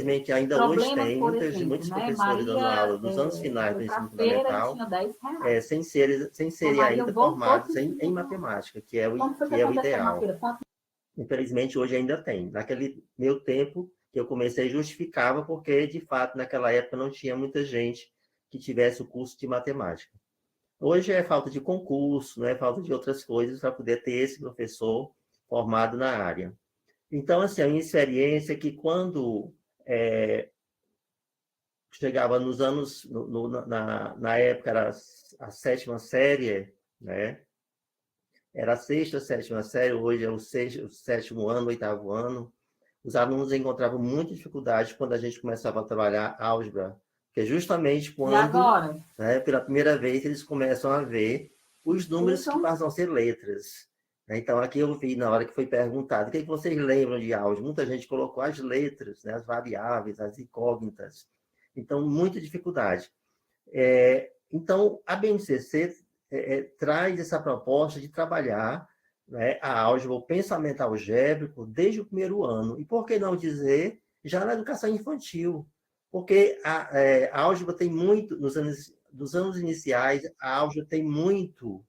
Infelizmente, ainda hoje Problemas, tem por exemplo, muitos né? professores dando aula Maria nos anos finais foi do para ensino a feira e fundamental, tinha R$ 10. sem Ô, serem Maria, ainda volte formados sim. em matemática, Como foi que que é o aconteceu na ideal. feira? Conta. Infelizmente, hoje ainda tem. Naquele meu tempo que eu comecei, justificava, porque, de fato, naquela época não tinha muita gente que tivesse o curso de matemática. Hoje é falta de concurso, né? Falta de outras coisas para poder ter esse professor formado na área. Então, assim, a minha experiência é que quando chegava nos anos, na época era a sétima série, né? Era a sexta, sétima série, hoje é o sétimo ano, oitavo ano. Os alunos encontravam muita dificuldade quando a gente começava a trabalhar álgebra, que é justamente E quando, agora? né, pela primeira vez, eles começam a ver os números que Ficam. passam a ser letras. Então, aqui eu vi, na hora que foi perguntado, o que vocês lembram de álgebra? Muita gente colocou as letras, né, as variáveis, as incógnitas. Então, muita dificuldade. Então, a BNCC traz essa proposta de trabalhar, né, a álgebra, o pensamento algébrico, desde o primeiro ano. E por que não dizer já na educação infantil? Porque a álgebra tem muito, dos anos iniciais, a álgebra tem muito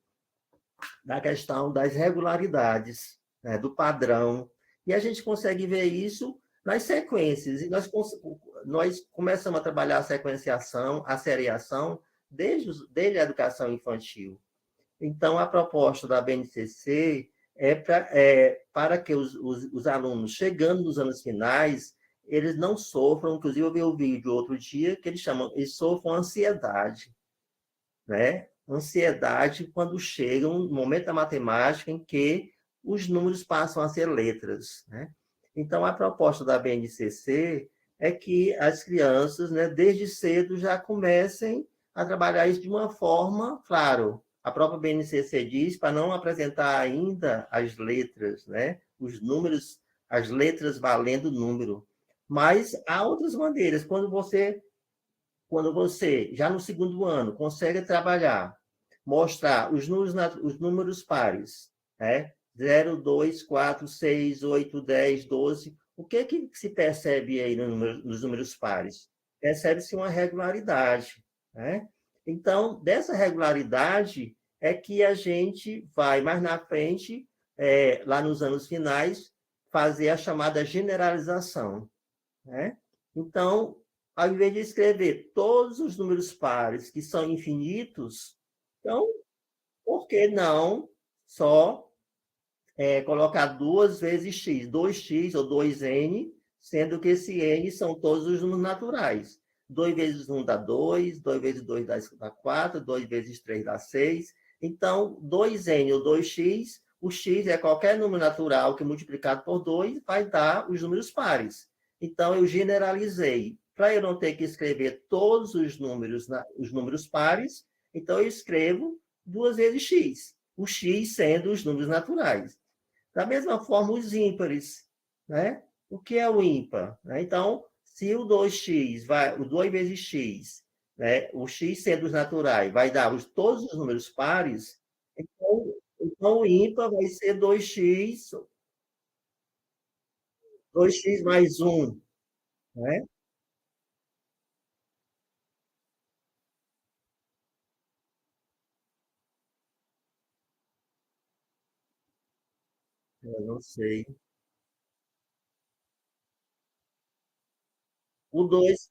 da questão das regularidades, né, do padrão. E a gente consegue ver isso nas sequências. E nós começamos a trabalhar a sequenciação, a seriação, desde a educação infantil. Então, a proposta da BNCC para que os alunos, chegando nos anos finais, eles não sofram, inclusive eu vi um vídeo outro dia que eles sofram ansiedade, né? Ansiedade quando chegam no momento da matemática em que os números passam a ser letras, né? Então, a proposta da BNCC é que as crianças, né, desde cedo, já comecem a trabalhar isso de uma forma, claro, a própria BNCC diz para não apresentar ainda as letras, né, os números, as letras valendo número. Mas há outras maneiras. Quando você, já no segundo ano, consegue trabalhar, mostrar os números pares, né? 0, 2, 4, 6, 8, 10, 12. O que se percebe aí nos números pares? Percebe-se uma regularidade, né? Então, dessa regularidade é que a gente vai, mais na frente, lá nos anos finais, fazer a chamada generalização, né? Então, ao invés de escrever todos os números pares que são infinitos, então, por que não só colocar 2 vezes x, 2x ou 2n, sendo que esse n são todos os números naturais. 2 vezes 1 dá 2, 2 vezes 2 dá 4, 2 vezes 3 dá 6. Então, 2n ou 2x, o x é qualquer número natural que multiplicado por 2 vai dar os números pares. Então, eu generalizei. Para eu não ter que escrever todos os números pares, então eu escrevo 2 vezes x. O x sendo os números naturais. Da mesma forma, os ímpares, né? O que é o ímpar? Né? Então, se o 2x o 2 vezes x, né? O x sendo os naturais, vai dar todos os números pares, então o ímpar vai ser 2x mais 1, né? Eu não sei. O 2,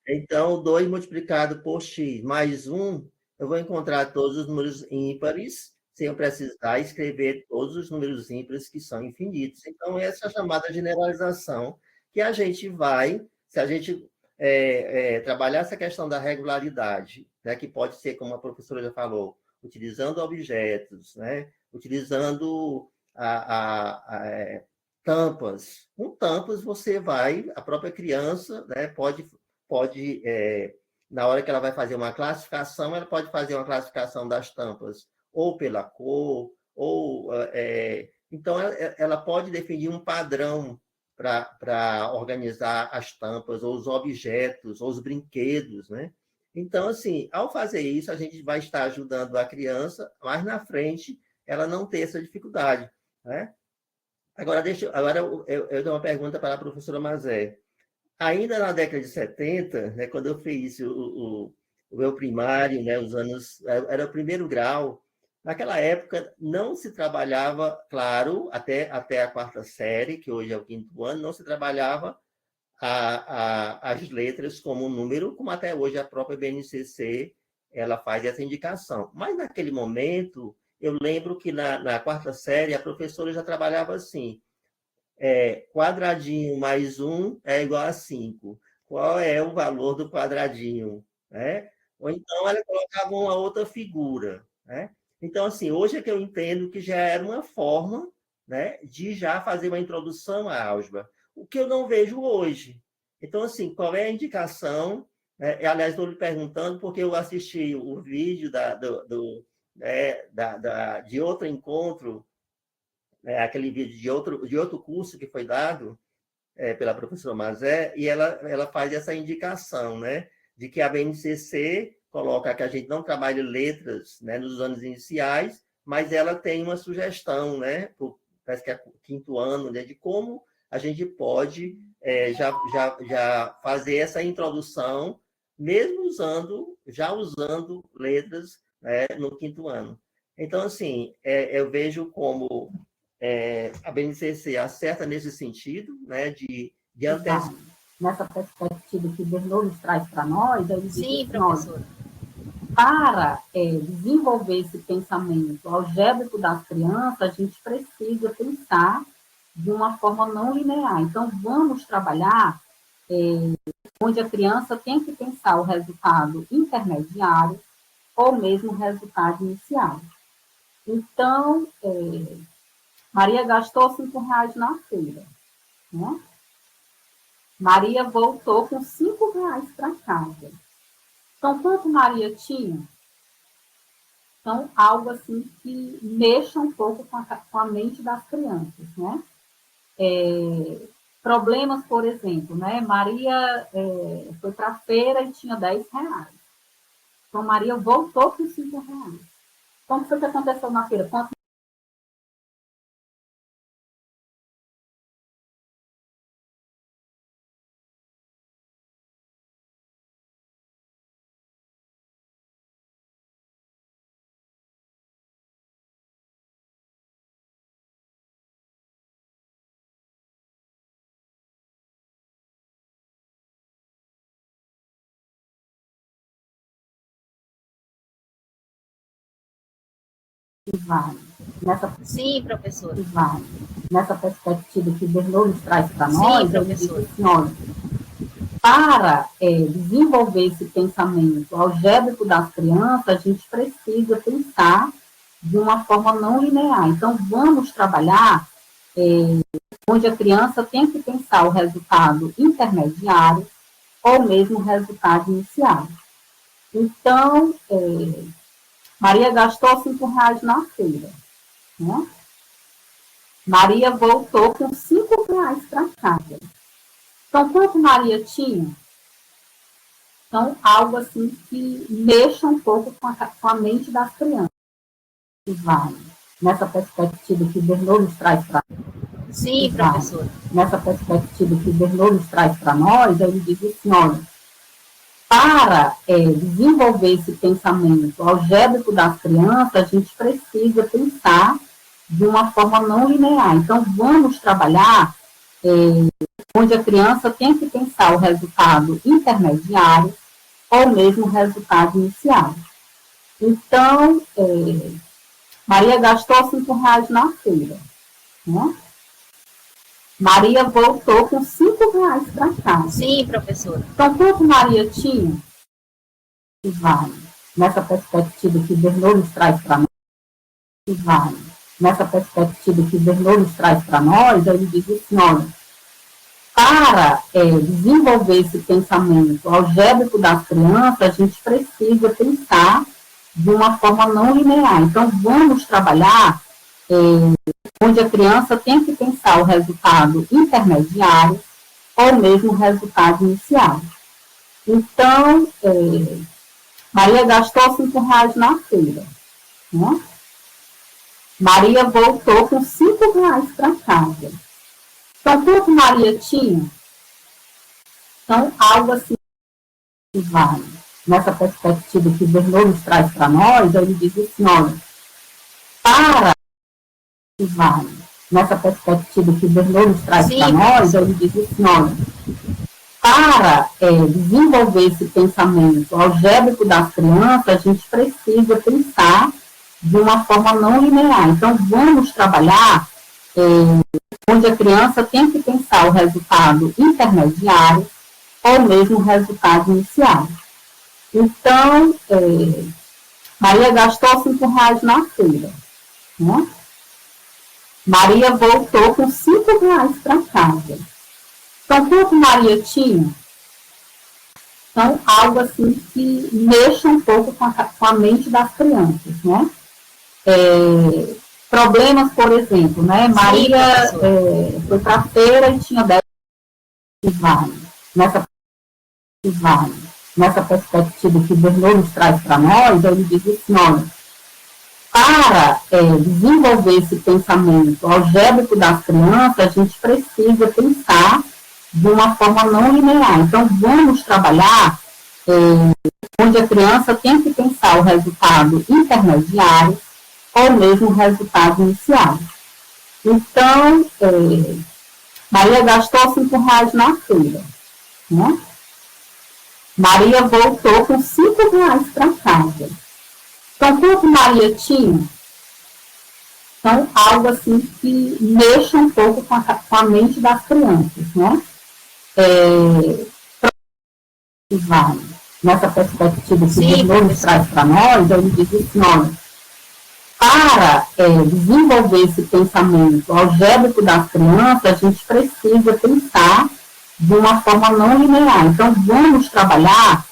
então, o 2 multiplicado por x mais 1, eu vou encontrar todos os números ímpares, sem eu precisar escrever todos os números ímpares que são infinitos. Então, essa é a chamada generalização, que a gente vai, se a gente trabalhar essa questão da regularidade, né, que pode ser, como a professora já falou, utilizando objetos, né, utilizando tampas. Com tampas, você vai, a própria criança, né, pode na hora que ela vai fazer uma classificação, ela pode fazer uma classificação das tampas ou pela cor, ou então ela pode definir um padrão para organizar as tampas, ou os objetos, ou os brinquedos, né? Então, assim, ao fazer isso, a gente vai estar ajudando a criança, mais na frente, ela não ter essa dificuldade, né? Agora eu dou uma pergunta para a professora Mazé. Ainda na década de 70, né, quando eu fiz o meu primário, né, os anos, era o primeiro grau, naquela época não se trabalhava, claro, até a quarta série, que hoje é o quinto ano, não se trabalhava as letras como número, como até hoje a própria BNCC ela faz essa indicação. Mas naquele momento, eu lembro que na quarta série a professora já trabalhava assim, quadradinho mais 1 é igual a 5. Qual é o valor do quadradinho? Né? Ou então ela colocava uma outra figura. Né? Então, assim, hoje é que eu entendo que já era uma forma, né, de já fazer uma introdução à álgebra, o que eu não vejo hoje. Então, assim, qual é a indicação? Aliás, estou lhe perguntando porque eu assisti o vídeo de outro encontro, aquele vídeo de outro curso que foi dado pela professora Mazé, e ela faz essa indicação, né, de que a BNCC coloca que a gente não trabalha letras, né, nos anos iniciais, mas ela tem uma sugestão, né, parece que é o quinto ano, né, de como a gente pode já fazer essa introdução, mesmo já usando letras, né, no quinto ano. Então, assim, eu vejo como a BNCC acerta nesse sentido, né, de antecipar. Nessa perspectiva que o Bernoulli traz para nós, ele Sim, diz, professora. Para desenvolver esse pensamento algébrico das crianças, a gente precisa pensar de uma forma não linear. Então, vamos trabalhar onde a criança tem que pensar o resultado intermediário ou mesmo o resultado inicial. Então, Maria gastou R$5 na feira, né? Maria voltou com R$5 para casa. Então, quanto Maria tinha? Então, algo assim que mexa um pouco com a mente das crianças, né? Problemas, por exemplo, né? Maria foi para a feira e tinha R$10. Então, Maria voltou com R$5. Como foi que aconteceu na feira? Quanto vale? Sim, professora. Vale. Nessa perspectiva que o Bernoulli traz para nós, ele diz assim, olha, para desenvolver esse pensamento algébrico das crianças, a gente precisa pensar de uma forma não linear. Então, vamos trabalhar onde a criança tem que pensar o resultado intermediário ou mesmo o resultado inicial. Então, Maria gastou R$5 na feira, né? Maria voltou com R$5 para casa. Então, quanto Maria tinha? Então, algo assim que mexa um pouco com a mente das crianças. Vale. Nessa perspectiva que o Bernoulli traz para nós. Sim, professora. Nessa perspectiva que o Bernoulli traz para nós, ele diz assim, olha, para desenvolver esse pensamento algébrico das crianças, a gente precisa pensar de uma forma não linear. Então, vamos trabalhar onde a criança tem que pensar o resultado intermediário ou mesmo o resultado inicial. Então, Maria gastou R$5 na feira, né? Maria voltou com R$5 para casa. Sim, professora. Então, quanto Maria tinha? Vale. Nessa perspectiva que o Bernoulli traz para nós, vale. Nessa perspectiva que o Bernoulli traz para nós, ele diz assim, olha, para desenvolver esse pensamento algébrico das crianças, a gente precisa pensar de uma forma não linear. Então, vamos trabalhar onde a criança tem que pensar o resultado intermediário ou mesmo o resultado inicial. Então, Maria gastou R$ 5 na feira, né? Maria voltou com R$ 5 para casa. Então, quanto Maria tinha? Então, algo assim que vale. Nessa perspectiva que o Bernoulli traz para nós, ele diz assim, olha, para que vale. Nessa perspectiva que o Bernoulli traz para nós, ele diz assim, olha, para desenvolver esse pensamento algébrico das crianças, a gente precisa pensar de uma forma não linear. Então, vamos trabalhar onde a criança tem que pensar o resultado intermediário ou mesmo o resultado inicial. Então, Maria gastou R$ 5 na feira, né? Maria voltou com R$ 5 para casa. Então, quanto Maria tinha? Então, algo assim que mexa um pouco com a mente das crianças, né? Problemas, por exemplo, né? Maria foi para a feira e tinha 10 vale. Nessa perspectiva que o Bernoulli traz para nós, ele diz assim, olha, para desenvolver esse pensamento algébrico das crianças, a gente precisa pensar de uma forma não linear. Então, vamos trabalhar onde a criança tem que pensar o resultado intermediário ou mesmo o resultado inicial. Então, Maria gastou R$ 5 na feira, né? Maria voltou com R$ 5 para casa. Então, quanto Maria tinha? Então, algo assim que mexa um pouco com a mente das crianças, né? Vale. Nessa perspectiva que o Bernoulli traz para nós, ele diz assim, olha, para desenvolver esse pensamento algébrico das crianças, a gente precisa pensar de uma forma não linear. Então, vamos trabalhar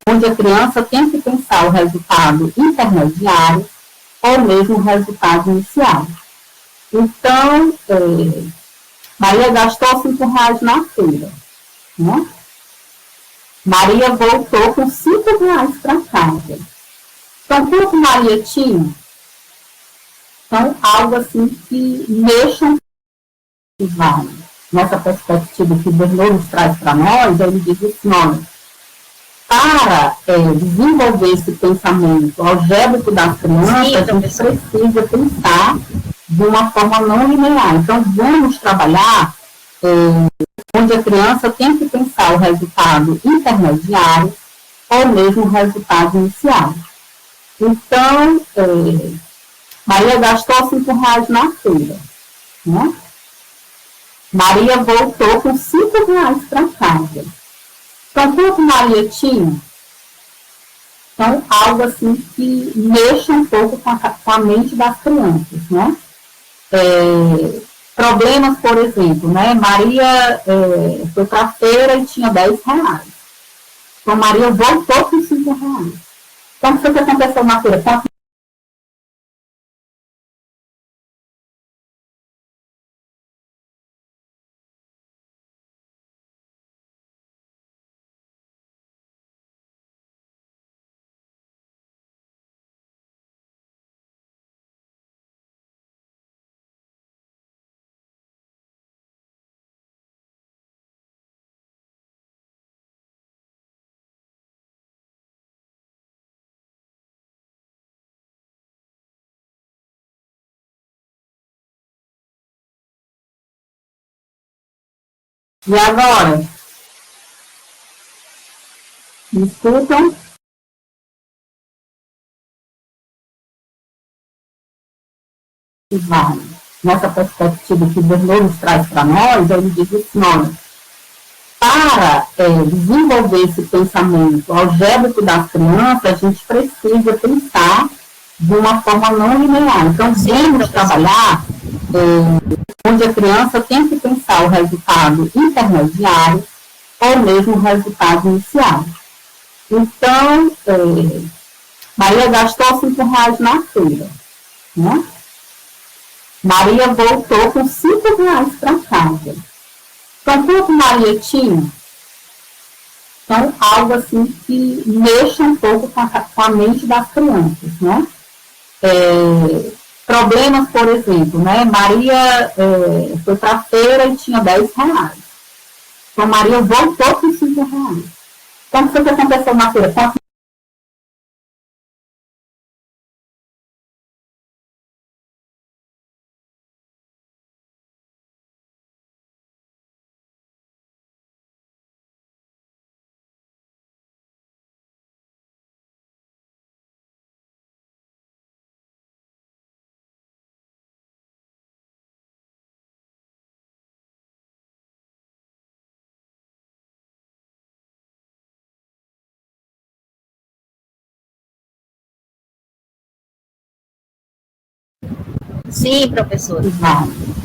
onde a criança tem que pensar o resultado intermediário ou mesmo o resultado inicial. Então, Maria gastou R$ 5 na feira, né? Maria voltou com R$ 5 para casa. Então, quanto Maria tinha? Então, algo assim que mexa um pouco vale. Nessa perspectiva que o Bernoulli traz para nós, ele diz assim, olha, para desenvolver esse pensamento algébrico das crianças, a gente precisa pensar de uma forma não linear. Então, vamos trabalhar onde a criança tem que pensar o resultado intermediário ou mesmo o resultado inicial. Então, Maria gastou R$ 5 na feira, né? Maria voltou com R$ 5 para casa. Então, quanto Maria tinha? Então, algo assim que mexa um pouco com a mente das crianças, né? Problemas, por exemplo, né? Maria foi para a feira e tinha R$ 10. Então, Maria voltou com R$ 5. Então, o que aconteceu na feira? E agora? Me escutam? Vale. Nessa perspectiva que o Bernoulli traz para nós, ele diz assim, olha, para desenvolver esse pensamento algébrico das crianças, a gente precisa pensar de uma forma não linear. Então, vamos trabalhar onde a criança tem que pensar o resultado intermediário ou mesmo o resultado inicial. Então, Maria gastou R$ 5 na feira, né? Maria voltou com R$ 5 para casa. Então, quanto Maria tinha? Então, algo assim que mexa um pouco com a mente das crianças, né? Problemas, por exemplo, né? Maria foi para a feira e tinha R$10. Então, Maria voltou com R$5. Então, o que aconteceu na feira? Sim, professora.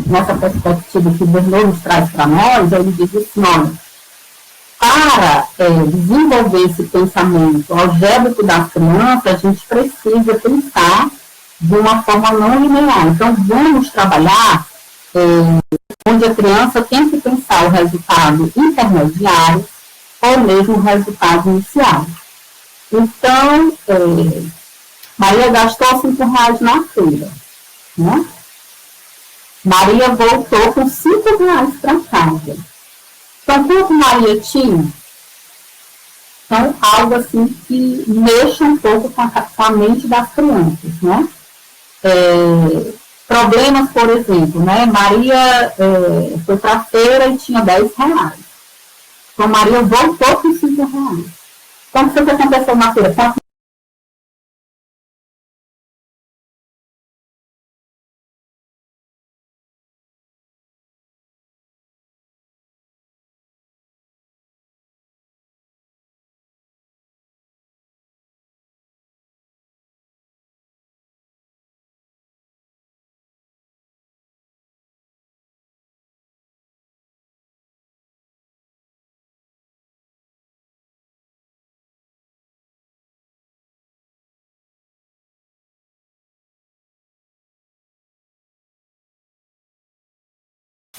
Nessa perspectiva que o Bernoulli traz para nós, ele diz assim, olha, para desenvolver esse pensamento algébrico das crianças, a gente precisa pensar de uma forma não linear. Então, vamos trabalhar onde a criança tem que pensar o resultado intermediário ou mesmo o resultado inicial. Então, Maria gastou R$5 na feira, né? Maria voltou com R$5 para casa. Então, quanto Maria tinha? Então, algo assim que mexa um pouco com a mente das crianças, né? Problemas, por exemplo, né? Maria foi para a feira e tinha R$10. Então, Maria voltou com R$5. Então, o que aconteceu na feira?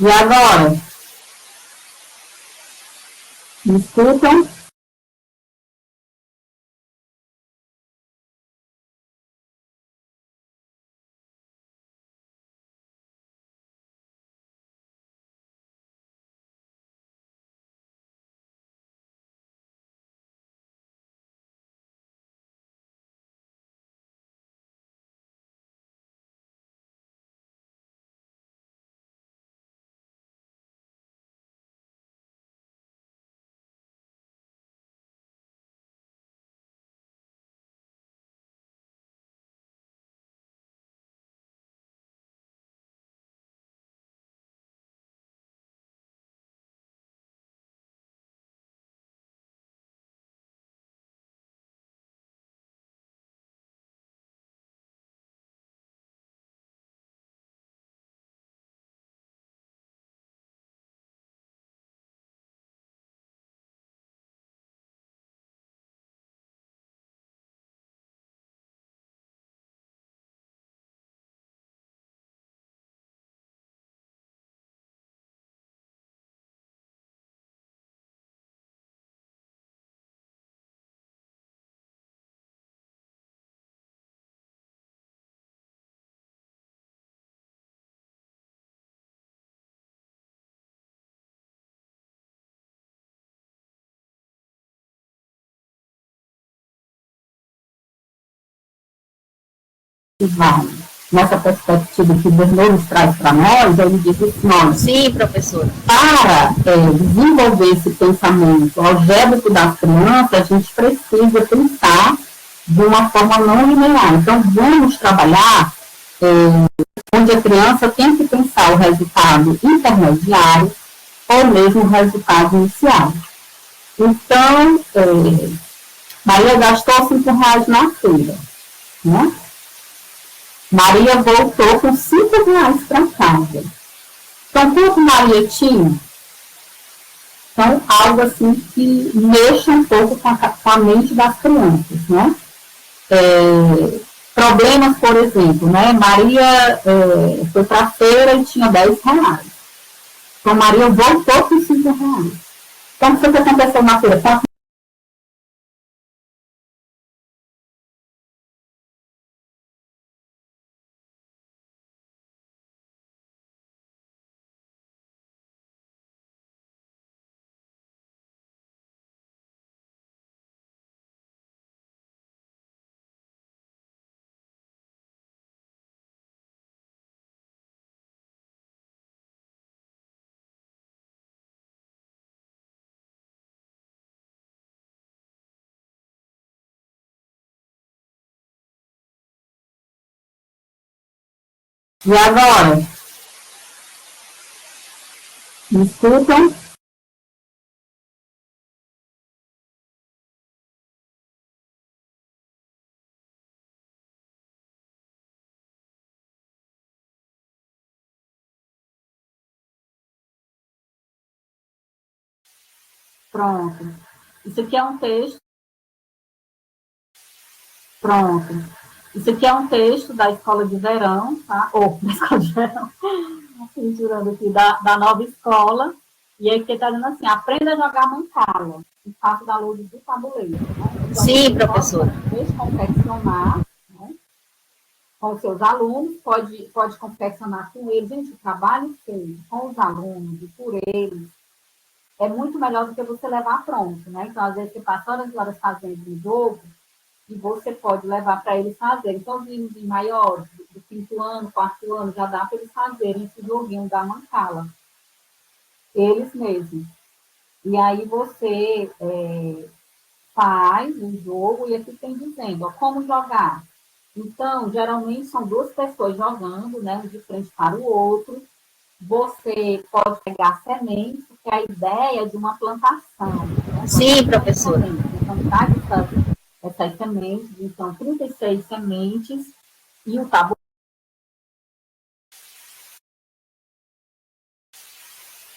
E agora? Me escutam? Nessa perspectiva que o Bernoulli traz para nós, ele diz assim, olha, sim, professora, para desenvolver esse pensamento algébrico das crianças, a gente precisa pensar de uma forma não linear. Então, vamos trabalhar onde a criança tem que pensar o resultado intermediário ou mesmo o resultado inicial. Então, Maria gastou R$5 na feira, né? Maria voltou com R$5 para casa. Então, quanto Maria tinha? Então, algo assim que mexa um pouco com a mente das crianças, né? Problemas, por exemplo, né? Maria foi para a feira e tinha R$10. Então, Maria voltou com R$5. Então, o que aconteceu na feira? E agora? Me escutam? Pronto. Isso aqui é um texto. Pronto. Isso aqui é um texto da Escola de Verão, tá? Ou, da Escola de Verão, misturando aqui, da nova escola. E aí que está dizendo assim, aprenda a jogar mancala, em face da luz do tabuleiro. Né? Então, Sim, professora. Pode confeccionar, né? Com os seus alunos, pode confeccionar com eles. Gente, o trabalho feito com os alunos e por eles é muito melhor do que você levar pronto, né? Então, às vezes, você passa horas e horas fazendo um jogo e você pode levar para eles fazerem. Então, os meninos maiores, do 5º ano, 4º ano, já dá para eles fazerem esse joguinho da mancala. Eles mesmos. E aí você faz um jogo e aqui tem dizendo, ó, como jogar. Então, geralmente são 2 pessoas jogando, né, um de frente para o outro. Você pode pegar sementes, porque a ideia é de uma plantação. Né? Sim, professora. Então, traz essas sementes, então 36 sementes, e o tabuleiro.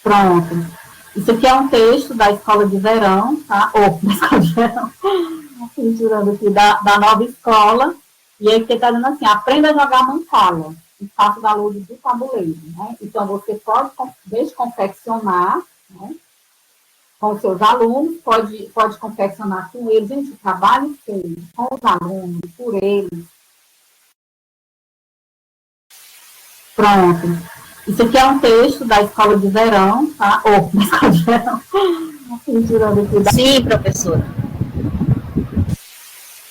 Pronto. Isso aqui é um texto da Escola de Verão, tá? Ou, da Escola de Verão, misturando aqui, da nova escola, e aí que está dizendo assim, aprenda a jogar mancala, em face da luz do tabuleiro, né? Então, você pode desconfeccionar, né? Com os seus alunos, pode confeccionar com eles. Gente, o trabalho feito com os alunos, por eles. Pronto. Isso aqui é um texto da Escola de Verão, tá? Ou, da Escola de Verão. Sim, professora.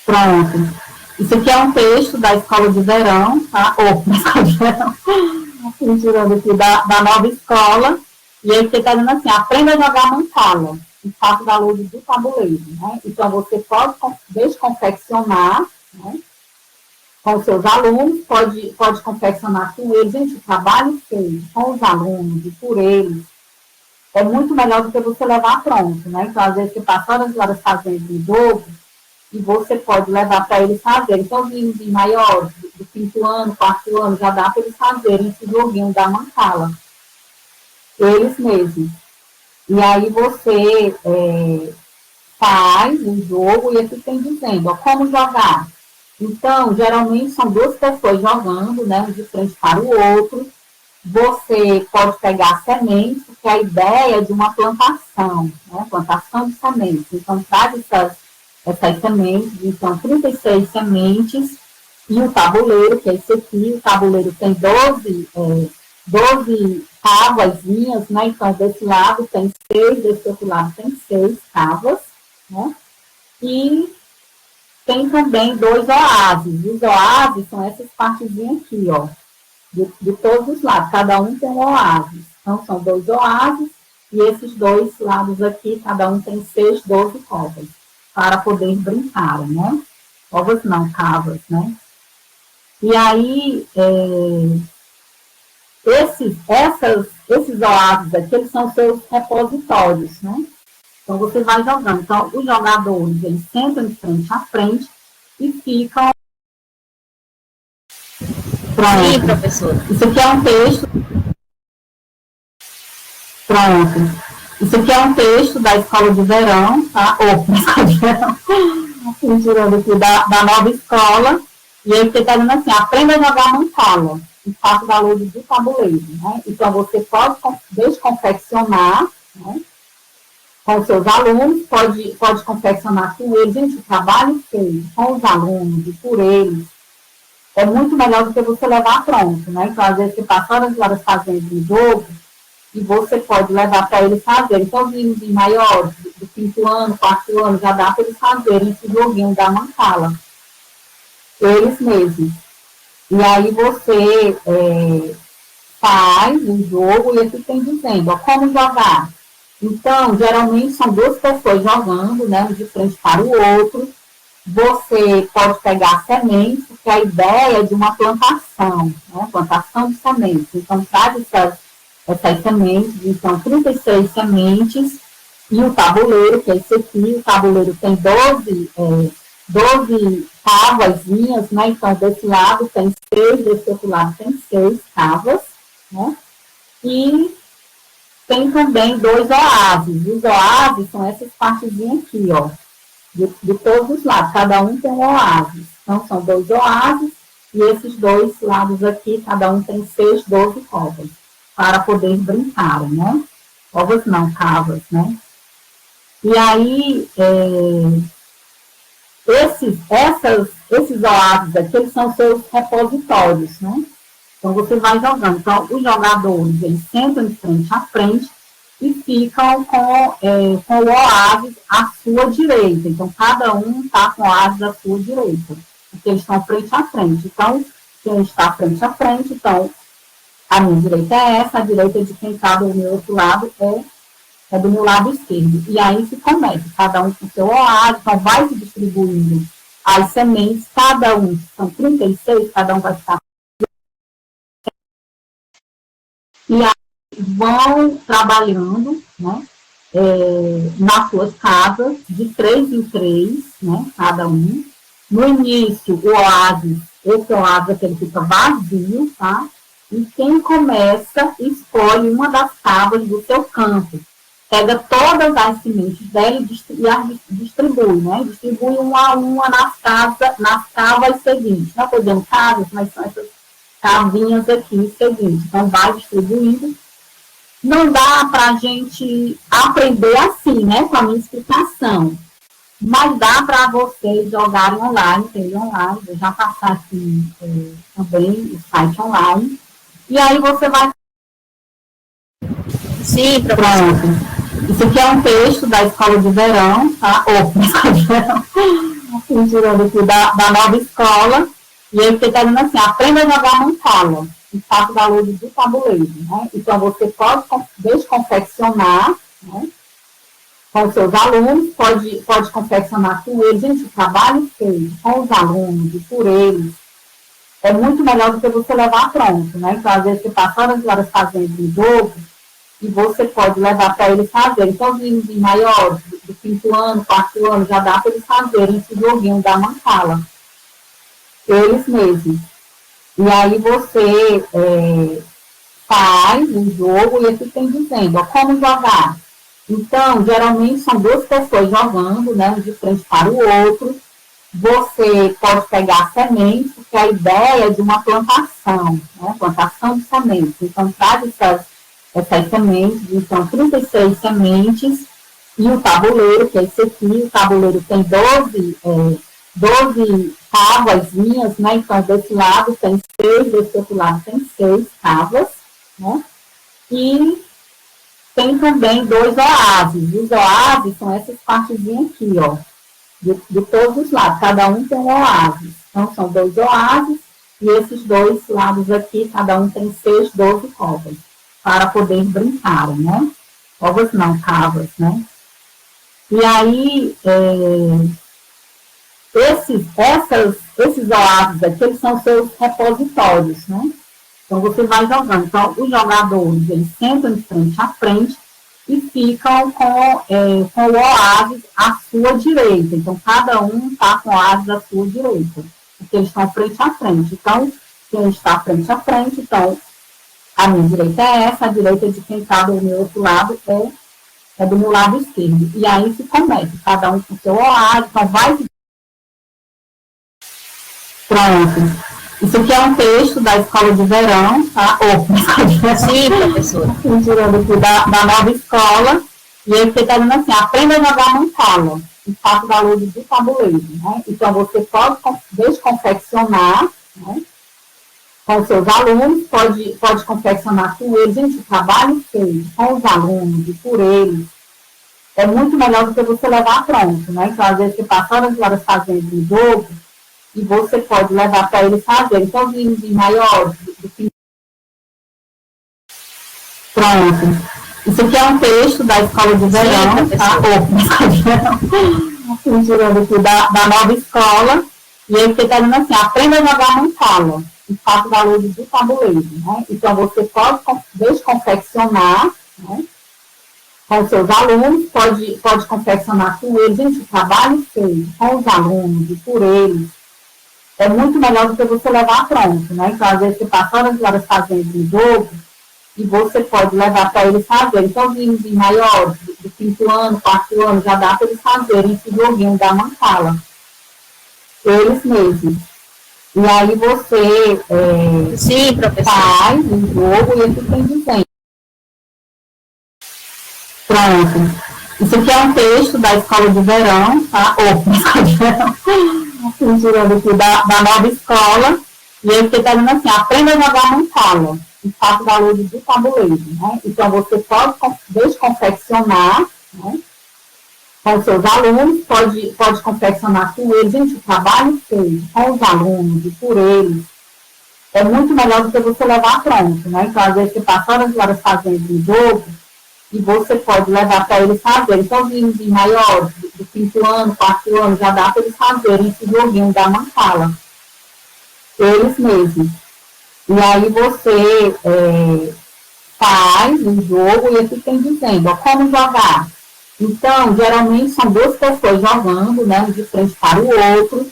Pronto. Isso aqui é um texto da Escola de Verão, tá? Ou, da Escola de Verão. Misturando aqui, da nova escola. E aí você está dizendo assim, aprenda a jogar mancala, em face da luz do tabuleiro, né? Então, você pode desconfeccionar, né? Com os seus alunos, pode confeccionar com eles. Gente, o trabalho feito com os alunos e por eles é muito melhor do que você levar pronto, né? Então, às vezes, você passa horas e horas fazendo um jogo e você pode levar para eles fazerem. Então, os meninos maiores, do 5º ano, 4º ano, já dá para eles fazerem esse joguinho da mancala. Eles mesmos. E aí você faz um jogo e aqui tem dizendo, ó, como jogar. Então, geralmente são 2 pessoas jogando, né, um de frente para o outro. Você pode pegar sementes, porque a ideia é de uma plantação, né, plantação de sementes. Então, traz essas sementes, então 36 sementes, e o tabuleiro, que é esse aqui, o tabuleiro tem 12 tábuazinhas, né? Então, desse lado tem 6, desse outro lado tem 6 tábuas, né? E tem também 2 oásis. Os oásis são essas partezinhas aqui, ó, de todos os lados. Cada um tem um oásis. Então, são 2 oásis, e esses 2 lados aqui, cada um tem 6, 12 covas, para poder brincar, né? Covas não, cavas, né? E aí, esses oásis aqui, eles são seus repositórios, né? Então, você vai jogando. Então, os jogadores, eles sentam de frente a frente e ficam... Pronto. Sim, professora. Isso aqui é um texto... Pronto. Isso aqui é um texto da Escola de Verão, tá? Ou, da Escola de Verão, misturando aqui, da nova escola. E aí você está dizendo assim, aprenda a jogar mancala, em face da luz do tabuleiro, né? Então, você pode desconfeccionar, né? Com os seus alunos, pode confeccionar com eles. Gente, o trabalho feito com os alunos e por eles é muito melhor do que você levar pronto, né? Então, às vezes, você passa horas e horas fazendo um jogo e você pode levar para eles fazerem. Então, os meninos maiores, do 5º ano, 4º ano, já dá para eles fazerem esse joguinho da mancala. Eles mesmos. E aí você faz um jogo e aqui tem dizendo, ó, como jogar. Então, geralmente são 2 pessoas jogando, né, um de frente para o outro. você pode pegar sementes, porque a ideia é de uma plantação, né? Plantação de sementes. Então, traz essas sementes, então, 36 sementes, e o tabuleiro, que é esse aqui, o tabuleiro tem 12 tábuazinhas, né? Então, desse lado tem 6, desse outro lado tem 6 tábuas, né? E tem também 2 oásis. Os oásis são essas partezinhas aqui, ó, de todos os lados. Cada um tem um oásis. Então, são 2 oásis, e esses 2 lados aqui, cada um tem 6, 12 covas, para poder brincar, né? Covas não, cavas, né? E aí, esses oásis aqui, eles são seus repositórios, né? Então, você vai jogando. Então, os jogadores, eles sentam de frente a frente e ficam com o oásis à sua direita. Então, cada um está com o oásis à sua direita, porque eles estão frente a frente. Então, quem está frente a frente, então, a minha direita é essa, a direita de quem está do meu outro lado é do meu lado esquerdo. E aí se começa, cada um com o seu oásis, então vai se distribuindo as sementes, cada um, são 36, cada um vai ficar. E aí vão trabalhando, né, nas suas casas, de 3 em 3, né, cada um. No início, o oásis, esse oásis aqui, ele fica vazio, tá? E quem começa, escolhe uma das tábuas do seu campo. Pega todas as sementes dela e as distribui, né? Distribui uma a uma nas tábuas seguintes. Não estou dizendo casas, mas são essas cavinhas aqui seguintes. Então, vai distribuindo. Não dá para a gente aprender assim, né? Com a minha explicação. Mas dá para vocês jogarem online, tem online. Eu já passar aqui também o site online. E aí você vai... Sim, professor. Pronto. Isso aqui é um texto da Escola de Verão, tá? Da Escola de Verão. Tirando aqui da nova escola. E ele está dizendo assim, aprenda a jogar mancala. E faça da luz do tabuleiro, né? Então, você pode desconfeccionar, né? Com os seus alunos, pode confeccionar com eles. Gente, o trabalho feito com os alunos e por eles é muito melhor do que você levar pronto, né? Então, às vezes, você passa horas e horas fazendo um jogo e você pode levar para eles fazerem. Então, os meninos maiores, do 5º ano, 4º ano, já dá para eles fazerem esse joguinho da mancala. Eles mesmos. E aí você faz um jogo e aqui tem dizendo, ó, como jogar. Então, geralmente são 2 pessoas jogando, né, um de frente para o outro. Você pode pegar sementes, porque a ideia é de uma plantação, né, plantação de sementes. Então, traz essas sementes, então 36 sementes, e o tabuleiro, que é esse aqui, o tabuleiro tem 12 tábuazinhas, né? Então, desse lado tem 6, desse outro lado tem 6 tábuas, né? E tem também 2 oásis. Os oásis são essas partezinhas aqui, ó, de todos os lados. Cada um tem um oásis. Então, são 2 oásis, e esses 2 lados aqui, cada um tem 6, 12 covas, para poder brincar, né? Covas não, cavas, né? E aí, esses oásis aqui, eles são seus repositórios, né? Então, você vai jogando. Então, os jogadores, eles sentam de frente a frente e ficam com o oásis à sua direita. Então, cada um está com o oásis à sua direita, porque eles estão frente a frente. Então, quem está frente a frente, então, a minha direita é essa, a direita de quem está do meu outro lado é do meu lado esquerdo. E aí se começa, cada um com o seu oásis, então vai... Pronto. Isso aqui é um texto da Escola de Verão, tá? Sim, professora. Tirando aqui da nova escola. E ele está dizendo assim, aprenda a jogar mancala, e faça da luz do tabuleiro, né? Então, você pode desconfeccionar, né, com os seus alunos, pode confeccionar com eles. Gente, o trabalho feito com os alunos e por eles é muito melhor do que você levar pronto, né? Então, às vezes, você passa horas e horas fazendo um jogo e você pode levar para eles fazerem. Então, os meninos maiores, Pronto. Isso aqui é um texto da Escola de Verão, tá? assim, tirando aqui da nova escola, e aí você está dizendo assim, aprenda a jogar mancala, e faça valores do tabuleiro, né? Então, você pode desconfeccionar, né? Com os seus alunos, pode confeccionar com eles, gente, o trabalho feito com os alunos e por eles é muito melhor do que você levar pronto, né? Então, às vezes, você passa horas e horas fazendo um jogo e você pode levar para eles fazerem. Então, os maiores, do 5º ano, 4º ano, já dá para eles fazerem esse joguinho da mancala. Eles mesmos. E aí você Sim, professor. faz um jogo e eles têm desenho. Pronto. Isso aqui é um texto da escola de verão, tá? Da escola de verão. Tirando aqui da nova escola. E aí você está dizendo assim, aprenda a jogar mancala. E faça valores do tabuleiro, né? Então, você pode desconfeccionar, né? Com os seus alunos, pode confeccionar com eles. Gente, o trabalho feito com os alunos e por eles é muito melhor do que você levar pronto, né? Então, às vezes, você passa horas e horas fazendo um jogo e você pode levar para eles fazerem. Então, os meninos maiores, do 5º ano, 4º ano, já dá para eles fazerem esse joguinho da mancala. Eles mesmos. E aí você faz um jogo e aqui tem dizendo, ó, como jogar. Então, geralmente são 2 pessoas jogando, né, um de frente para o outro.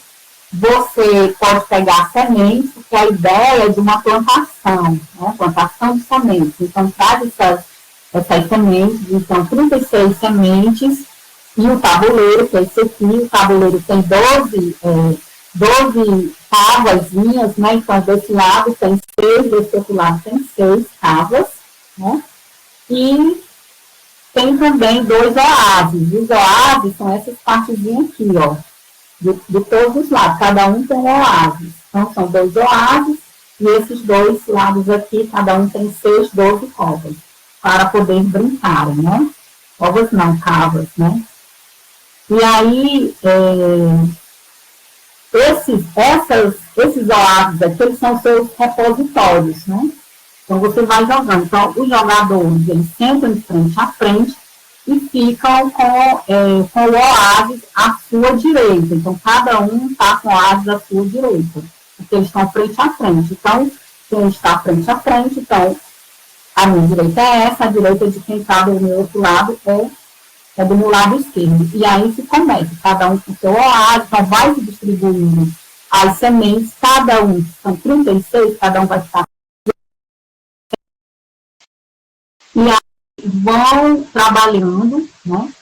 Você pode pegar sementes, porque a ideia é de uma plantação, né, plantação de sementes. Então, traz essas sementes, então 36 sementes, e o tabuleiro, que é esse aqui, o tabuleiro tem 12 tábuazinhas, né? Então, desse lado tem 6, desse outro lado tem 6 tábuas, né? E tem também 2 oásis. Os oásis são essas partezinhas aqui, ó, de todos os lados. Cada um tem um oásis. Então, são 2 oásis, e esses 2 lados aqui, cada um tem 6, 12 covas, para poder brincarem, né? Covas não, cavas, né? E aí, esses oásis aqui, eles são seus repositórios, né? Então, você vai jogando. Então, os jogadores, eles sentam de frente a frente e ficam com o oásis à sua direita. Então, cada um está com o oásis à sua direita, porque eles estão frente a frente. Então, quem está frente a frente, então, a minha direita é essa, a direita de quem está do meu outro lado é do meu lado esquerdo. E aí se começa, cada um com o seu oásis, então vai se distribuindo as sementes, cada um, são 36, cada um vai estar. E aí vão trabalhando, né,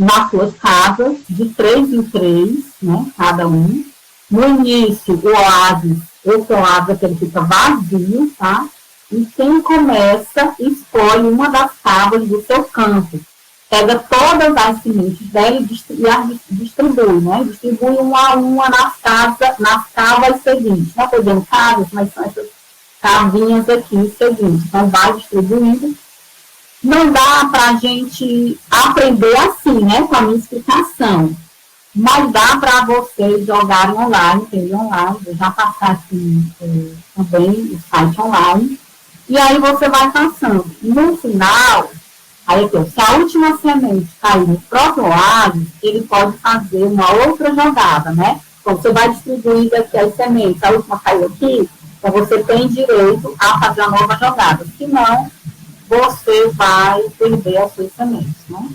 nas suas casas, de 3 em 3, né, cada um. No início, o oásis, esse oásis aqui, ele fica vazio, tá? E quem começa, escolhe uma das tábuas do seu campo. Pega todas as sementes dela e as distribui, né? Distribui uma a uma nas tábuas seguintes. Não estou dizendo casas, mas são essas cavinhas aqui seguintes. Então, vai distribuindo. Não dá para a gente aprender assim, né? Com a minha explicação. Mas dá para vocês jogarem online, ter online. Eu já passar aqui também o site online. E aí você vai passando. No final, aí se a última semente cair no próprio oásis, ele pode fazer uma outra jogada, né? Então, você vai distribuindo aqui as sementes, a última caiu aqui, então você tem direito a fazer uma nova jogada. Senão, você vai perder as suas sementes, né?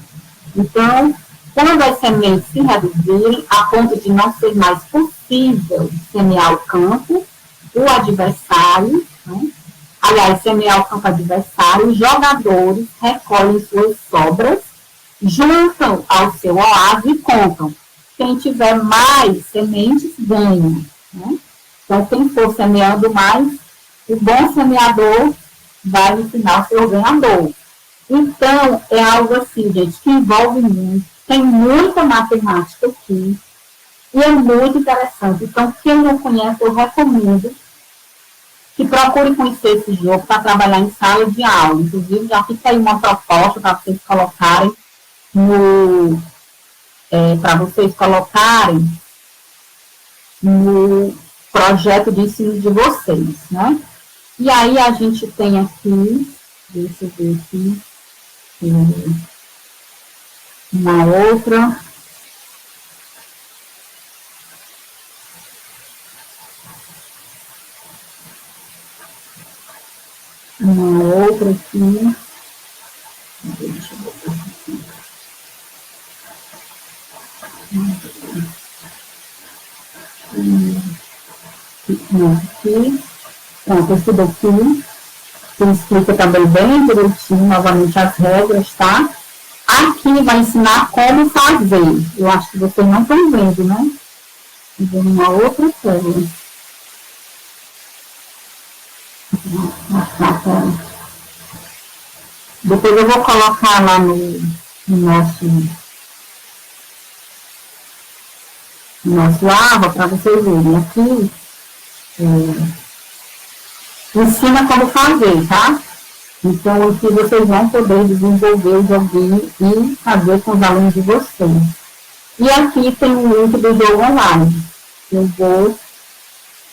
Então, quando as sementes se reduzirem, a ponto de não ser mais possível semear o campo, o adversário, né? Aliás, semear o campo adversário, os jogadores recolhem suas sobras, juntam ao seu oásis e contam. Quem tiver mais sementes, ganha, né? Então, quem for semeando mais, o bom semeador vai, no final, ser o ganhador. Então, é algo assim, gente, que envolve muito, tem muita matemática aqui, e é muito interessante. Então, quem não conhece, eu recomendo que procure conhecer esse jogo para trabalhar em sala de aula. Inclusive, já fica aí uma proposta para vocês colocarem no projeto de ensino de vocês, né? E aí a gente tem aqui, deixa eu ver aqui, uma outra, Uma outra aqui. Deixa eu botar aqui. Aqui. Pronto, esse daqui. Que explica também bem direitinho, novamente, as regras, tá? Aqui vai ensinar como fazer. Eu acho que vocês não estão vendo, né? Vou uma outra tela. Depois eu vou colocar lá no nosso AVA para vocês verem. Aqui ensina como fazer, tá? Então, aqui vocês vão poder desenvolver o joguinho e fazer com os alunos de vocês. E aqui tem o link do jogo online. Eu vou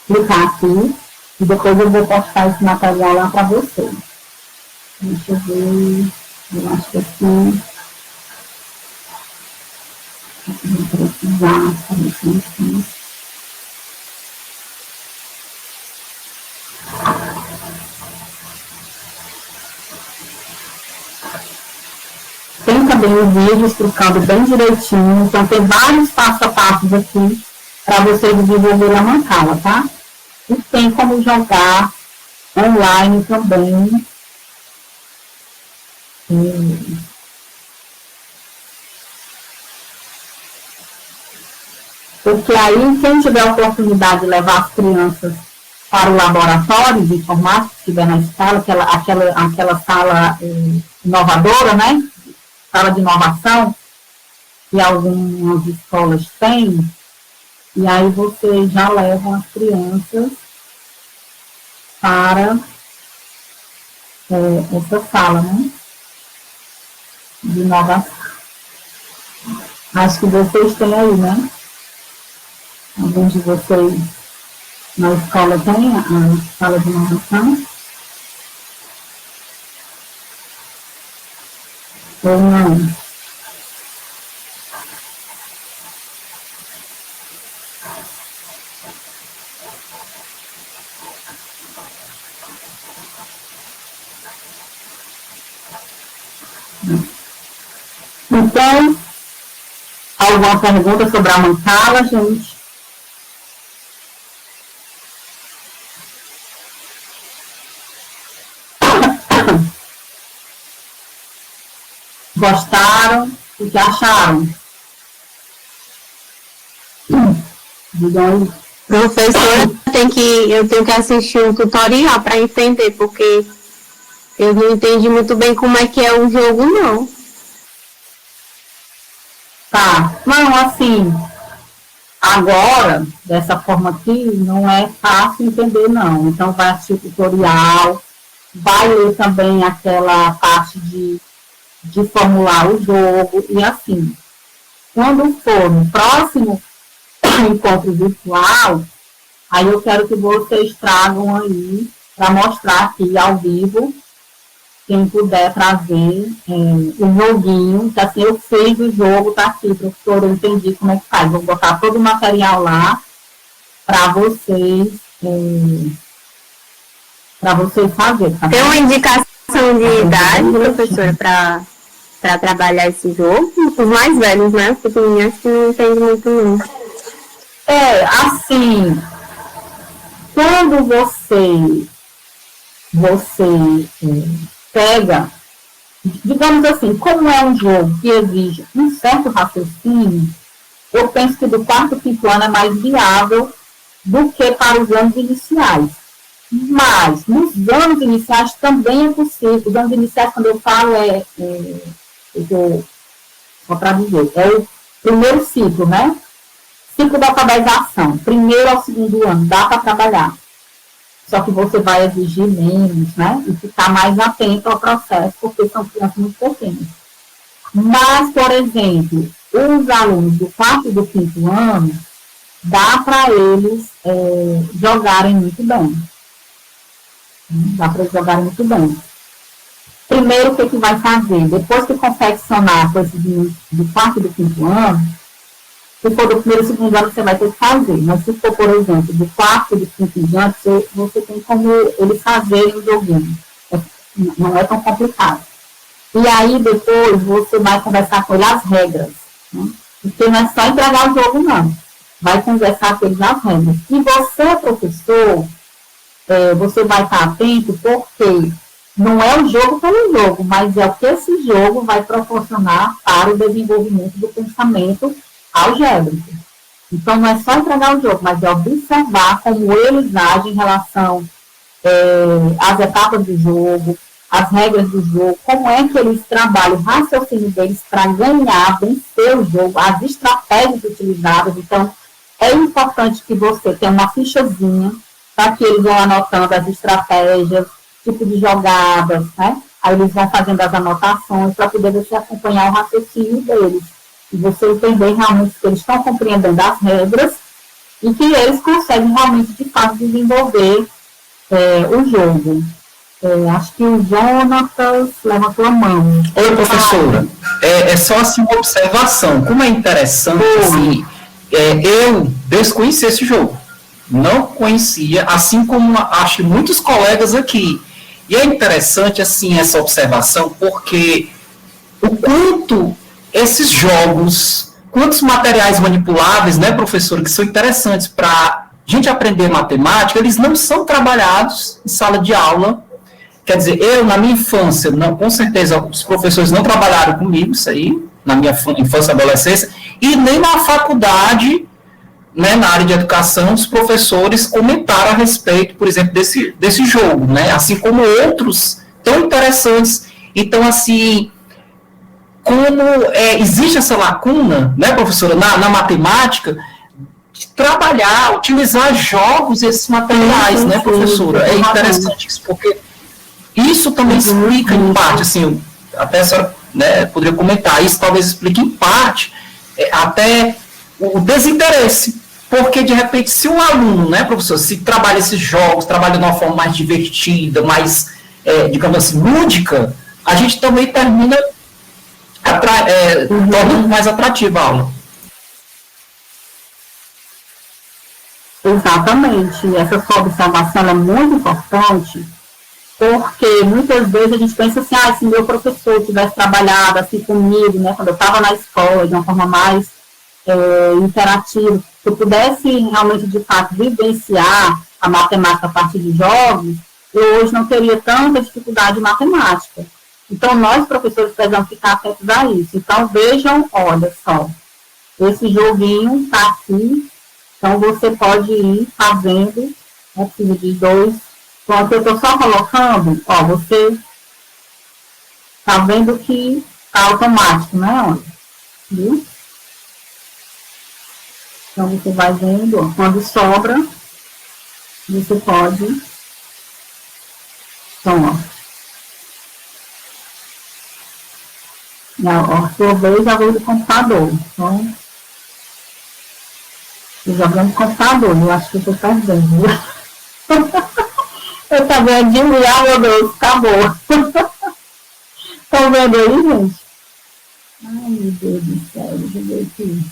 clicar aqui e depois eu vou postar esse material lá para vocês. Deixa eu ver. Eu acho que aqui vou precisar saber aqui. Tem também o vídeo explicando bem direitinho, então tem vários passo a passo aqui para você desenvolver a mancala, tá? E tem como jogar online também. Porque aí, quem tiver a oportunidade de levar as crianças para o laboratório de informática, que estiver na escola, aquela sala inovadora, né? Sala de inovação, que algumas escolas têm, e aí você já leva as crianças para essa sala, né? De inovação. Acho que vocês têm aí, né? Alguns de vocês na escola têm a sala de inovação? Ou não? Então, alguma pergunta sobre a mancala, gente? Gostaram? O que acharam? Digam aí. Professor, eu tenho que assistir um tutorial para entender, porque eu não entendi muito bem como é que é o jogo, não. Tá. Não, assim, agora, dessa forma aqui, não é fácil entender, não. Então, vai assistir o tutorial, vai ler também aquela parte de formular o jogo, e assim, quando for no próximo encontro virtual, aí eu quero que vocês tragam aí, para mostrar aqui ao vivo, quem puder trazer o joguinho, que assim, eu fiz o jogo, tá aqui, professor, eu entendi como é que faz, vou botar todo o material lá, para vocês fazerem. Tá? Tem uma indicação de idade, professora, para trabalhar esse jogo? Os mais velhos, né? Os pequenininhos que não entendem muito, não. Assim, quando você pega, digamos assim, como é um jogo que exige um certo raciocínio, eu penso que do quarto quinto ano é mais viável do que para os anos iniciais. Mas, nos anos iniciais também é possível. Os anos iniciais, quando eu falo, só para dizer, é o primeiro ciclo, né? Ciclo da alfabetização, primeiro ao segundo ano, dá para trabalhar. Só que você vai exigir menos, né? E ficar mais atento ao processo, porque são crianças muito pequenas. Mas, por exemplo, os alunos do quarto e do quinto ano, dá para eles jogarem muito bem. Dá para eles jogarem muito bem. Primeiro, o que vai fazer? Depois que confeccionar com esses meninos do quarto e do quinto ano, se for do primeiro e segundo ano, você vai ter que fazer. Mas se for, por exemplo, do quarto e do quinto em diante, você tem como eles fazerem o joguinho. É não é tão complicado. E aí, depois, você vai conversar com ele as regras, né? Porque não é só entregar o jogo, não. Vai conversar com eles as regras. E você, professor, você vai estar atento, porque não é o jogo pelo jogo, mas é o que esse jogo vai proporcionar para o desenvolvimento do pensamento algébrico. Então, não é só entregar o jogo, mas é observar como eles agem em relação às etapas do jogo, as regras do jogo, como é que eles trabalham o raciocínio deles para ganhar, vencer o jogo, as estratégias utilizadas. Então, é importante que você tenha uma fichazinha para que eles vão anotando as estratégias, tipo de jogadas, né? Aí eles vão fazendo as anotações para poder você acompanhar o raciocínio deles. E você entender realmente que eles estão compreendendo as regras e que eles conseguem realmente, de fato, desenvolver o jogo. Acho que o Jonatas levantou a mão. Oi, professora. É só assim uma observação. Como é interessante, assim, eu desconheci esse jogo. Não conhecia, assim como acho que muitos colegas aqui. E é interessante, assim, essa observação, porque o quanto esses jogos, quantos materiais manipuláveis, né, professor, que são interessantes para a gente aprender matemática, eles não são trabalhados em sala de aula. Quer dizer, eu, na minha infância, não, com certeza, os professores não trabalharam comigo, isso aí, na minha infância e adolescência, e nem na faculdade, né, na área de educação, os professores comentaram a respeito, por exemplo, desse jogo, né, assim como outros tão interessantes. Então, assim, como existe essa lacuna, né, professora, na matemática, de trabalhar, utilizar jogos, esses materiais, né, professora? É interessante isso, porque isso também explica, em parte, assim, até a senhora, né, poderia comentar, isso talvez explique, em parte, até o desinteresse, porque, de repente, se um aluno, né, professor, se trabalha esses jogos, trabalha de uma forma mais divertida, mais, digamos assim, lúdica, a gente também termina tornando mais atrativa a aula. Exatamente. Essa sua observação é muito importante, porque muitas vezes a gente pensa assim, se meu professor tivesse trabalhado assim comigo, né, quando eu estava na escola, de uma forma mais interativa, se eu pudesse realmente, de fato, vivenciar a matemática a partir de jogos, eu hoje não teria tanta dificuldade em matemática. Então, nós, professores, precisamos ficar atentos a isso. Então, vejam, olha só, esse joguinho está aqui, então você pode ir fazendo, né, preciso de 2. Pronto, eu estou só colocando, ó, você está vendo que está automático, né, olha, viu? Então, você vai vendo, ó, quando sobra, você pode, então, ó, a sua vez, a vez do computador. Então, eu jogando no computador, eu acho que eu estou perdendo. Eu estou vendo de meu Deus, acabou. Estão vendo aí, gente? Ai, meu Deus do céu, deixa eu ver aqui.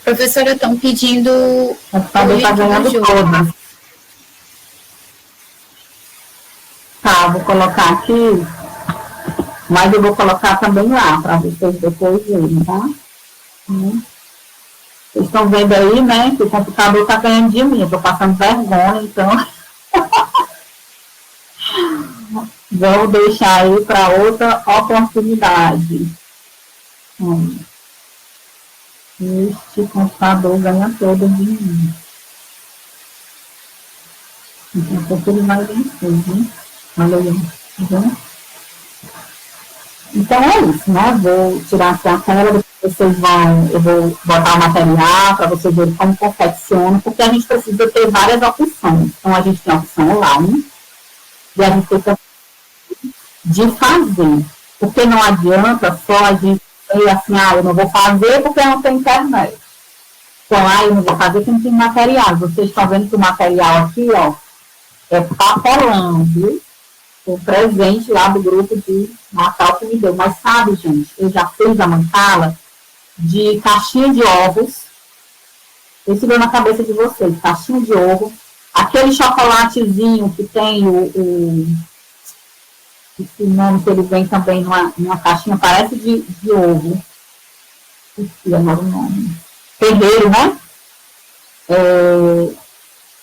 Professora, estão pedindo. O computador está ganhando todas. Tá, vou colocar aqui. Mas eu vou colocar também lá, para vocês depois verem, tá? Vocês estão vendo aí, né, que o computador está ganhando de mim. Eu estou passando vergonha, então... Vou deixar aí para outra oportunidade. Este computador ganha todo de mim. Então, porque ele vai vencer, né? Olha aí, tá vendo? Então é isso, né? Vou tirar aqui a tela, vocês eu vou botar o material para vocês verem como confecciona, porque a gente precisa ter várias opções. Então a gente tem a opção online e a gente tem a opção de fazer. Porque não adianta só a gente dizer assim, eu não vou fazer porque eu não tenho internet. Então, eu não vou fazer porque não tem material. Vocês estão vendo que o material aqui, ó, é papelão, viu? O presente lá do grupo de Natal que me deu. Mas sabe, gente, eu já fiz a mancala de caixinha de ovos. Isso deu na cabeça de vocês. Caixinha de ovo aquele chocolatezinho que tem esse nome que ele vem também numa caixinha, parece de ovo. Esqueci agora o nome. Ferreiro, né?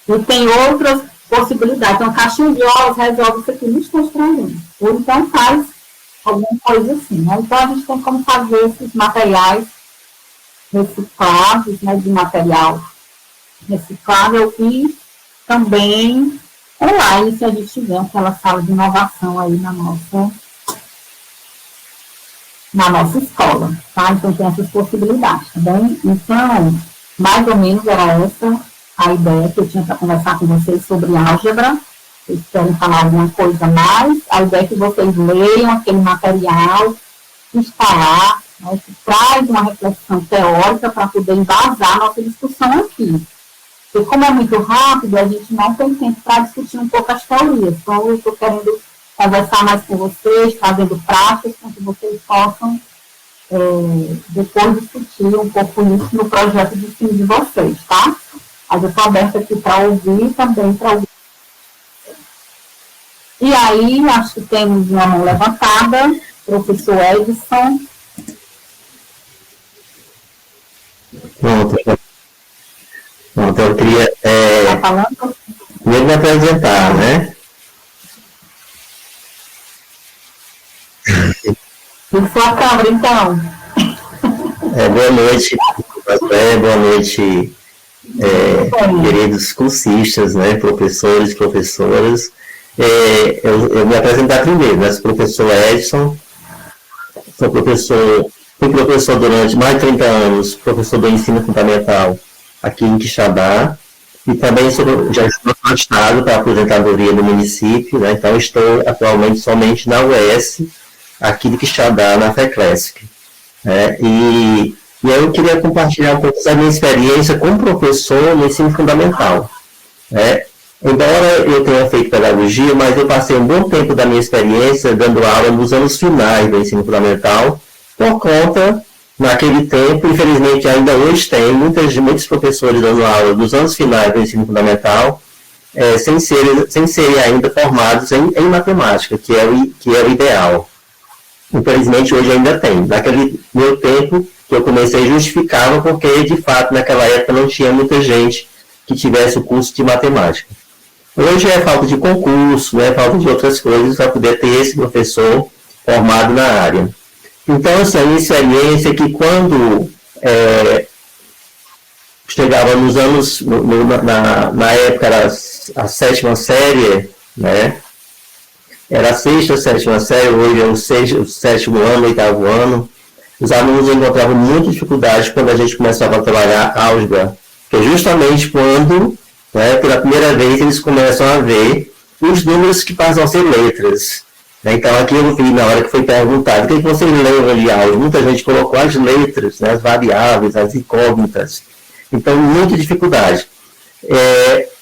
E tem outras possibilidades. Então, caixinha de ovos resolve isso aqui nos constrangendo. Ou então faz alguma coisa assim, né? Então, a gente tem como fazer esses materiais reciclados, né? De material reciclável e também online, se a gente tiver aquela sala de inovação aí na nossa escola, tá? Então, tem essas possibilidades, tá bem? Então, mais ou menos era essa a ideia que eu tinha para conversar com vocês sobre álgebra. Vocês querem falar alguma coisa mais? A ideia é que vocês leiam aquele material, instalar, né, que traz uma reflexão teórica para poder embasar nossa discussão aqui. Porque como é muito rápido, a gente não tem tempo para discutir um pouco as teorias. Então, eu estou querendo conversar mais com vocês, fazendo práticas, para que vocês possam depois discutir um pouco isso no projeto de ensino de vocês, tá? Mas eu estou aberta aqui para ouvir e também para ouvir. E aí, acho que temos uma mão levantada, professor Edson. Pronto, eu queria me apresentar, né? E sua câmera, então. Boa noite, boa noite, queridos cursistas, né? Professores, professoras. Eu me apresentar primeiro, né? Sou professor Edson, fui professor durante mais de 30 anos, professor do ensino fundamental aqui em Quixadá, e também já estou afastado para a aposentadoria do município, né? Então estou atualmente somente na UES, aqui de Quixadá, na FECLESC. E eu queria compartilhar um pouco da minha experiência como professor no ensino fundamental. Embora eu tenha feito pedagogia, mas eu passei um bom tempo da minha experiência dando aula nos anos finais do ensino fundamental, por conta, naquele tempo, infelizmente ainda hoje tem muitos professores dando aula nos anos finais do ensino fundamental, sem serem ainda formados em matemática, que é o ideal. Infelizmente hoje ainda tem. Naquele meu tempo que eu comecei justificava porque, de fato, naquela época não tinha muita gente que tivesse o curso de matemática. Hoje é falta de concurso, falta de outras coisas para poder ter esse professor formado na área. Então, assim, a minha experiência é que quando chegava nos anos, na época era a 7ª série, né? Era a 6ª, 7ª série, hoje é o 7º ano, 8º ano. Os alunos encontravam muita dificuldade quando a gente começava a trabalhar álgebra, que é justamente quando, pela primeira vez, eles começam a ver os números que passam a ser letras. Então, aqui eu vi na hora que foi perguntado, o que vocês lembram de álgebra? Muita gente colocou as letras, né, as variáveis, as incógnitas. Então, muita dificuldade.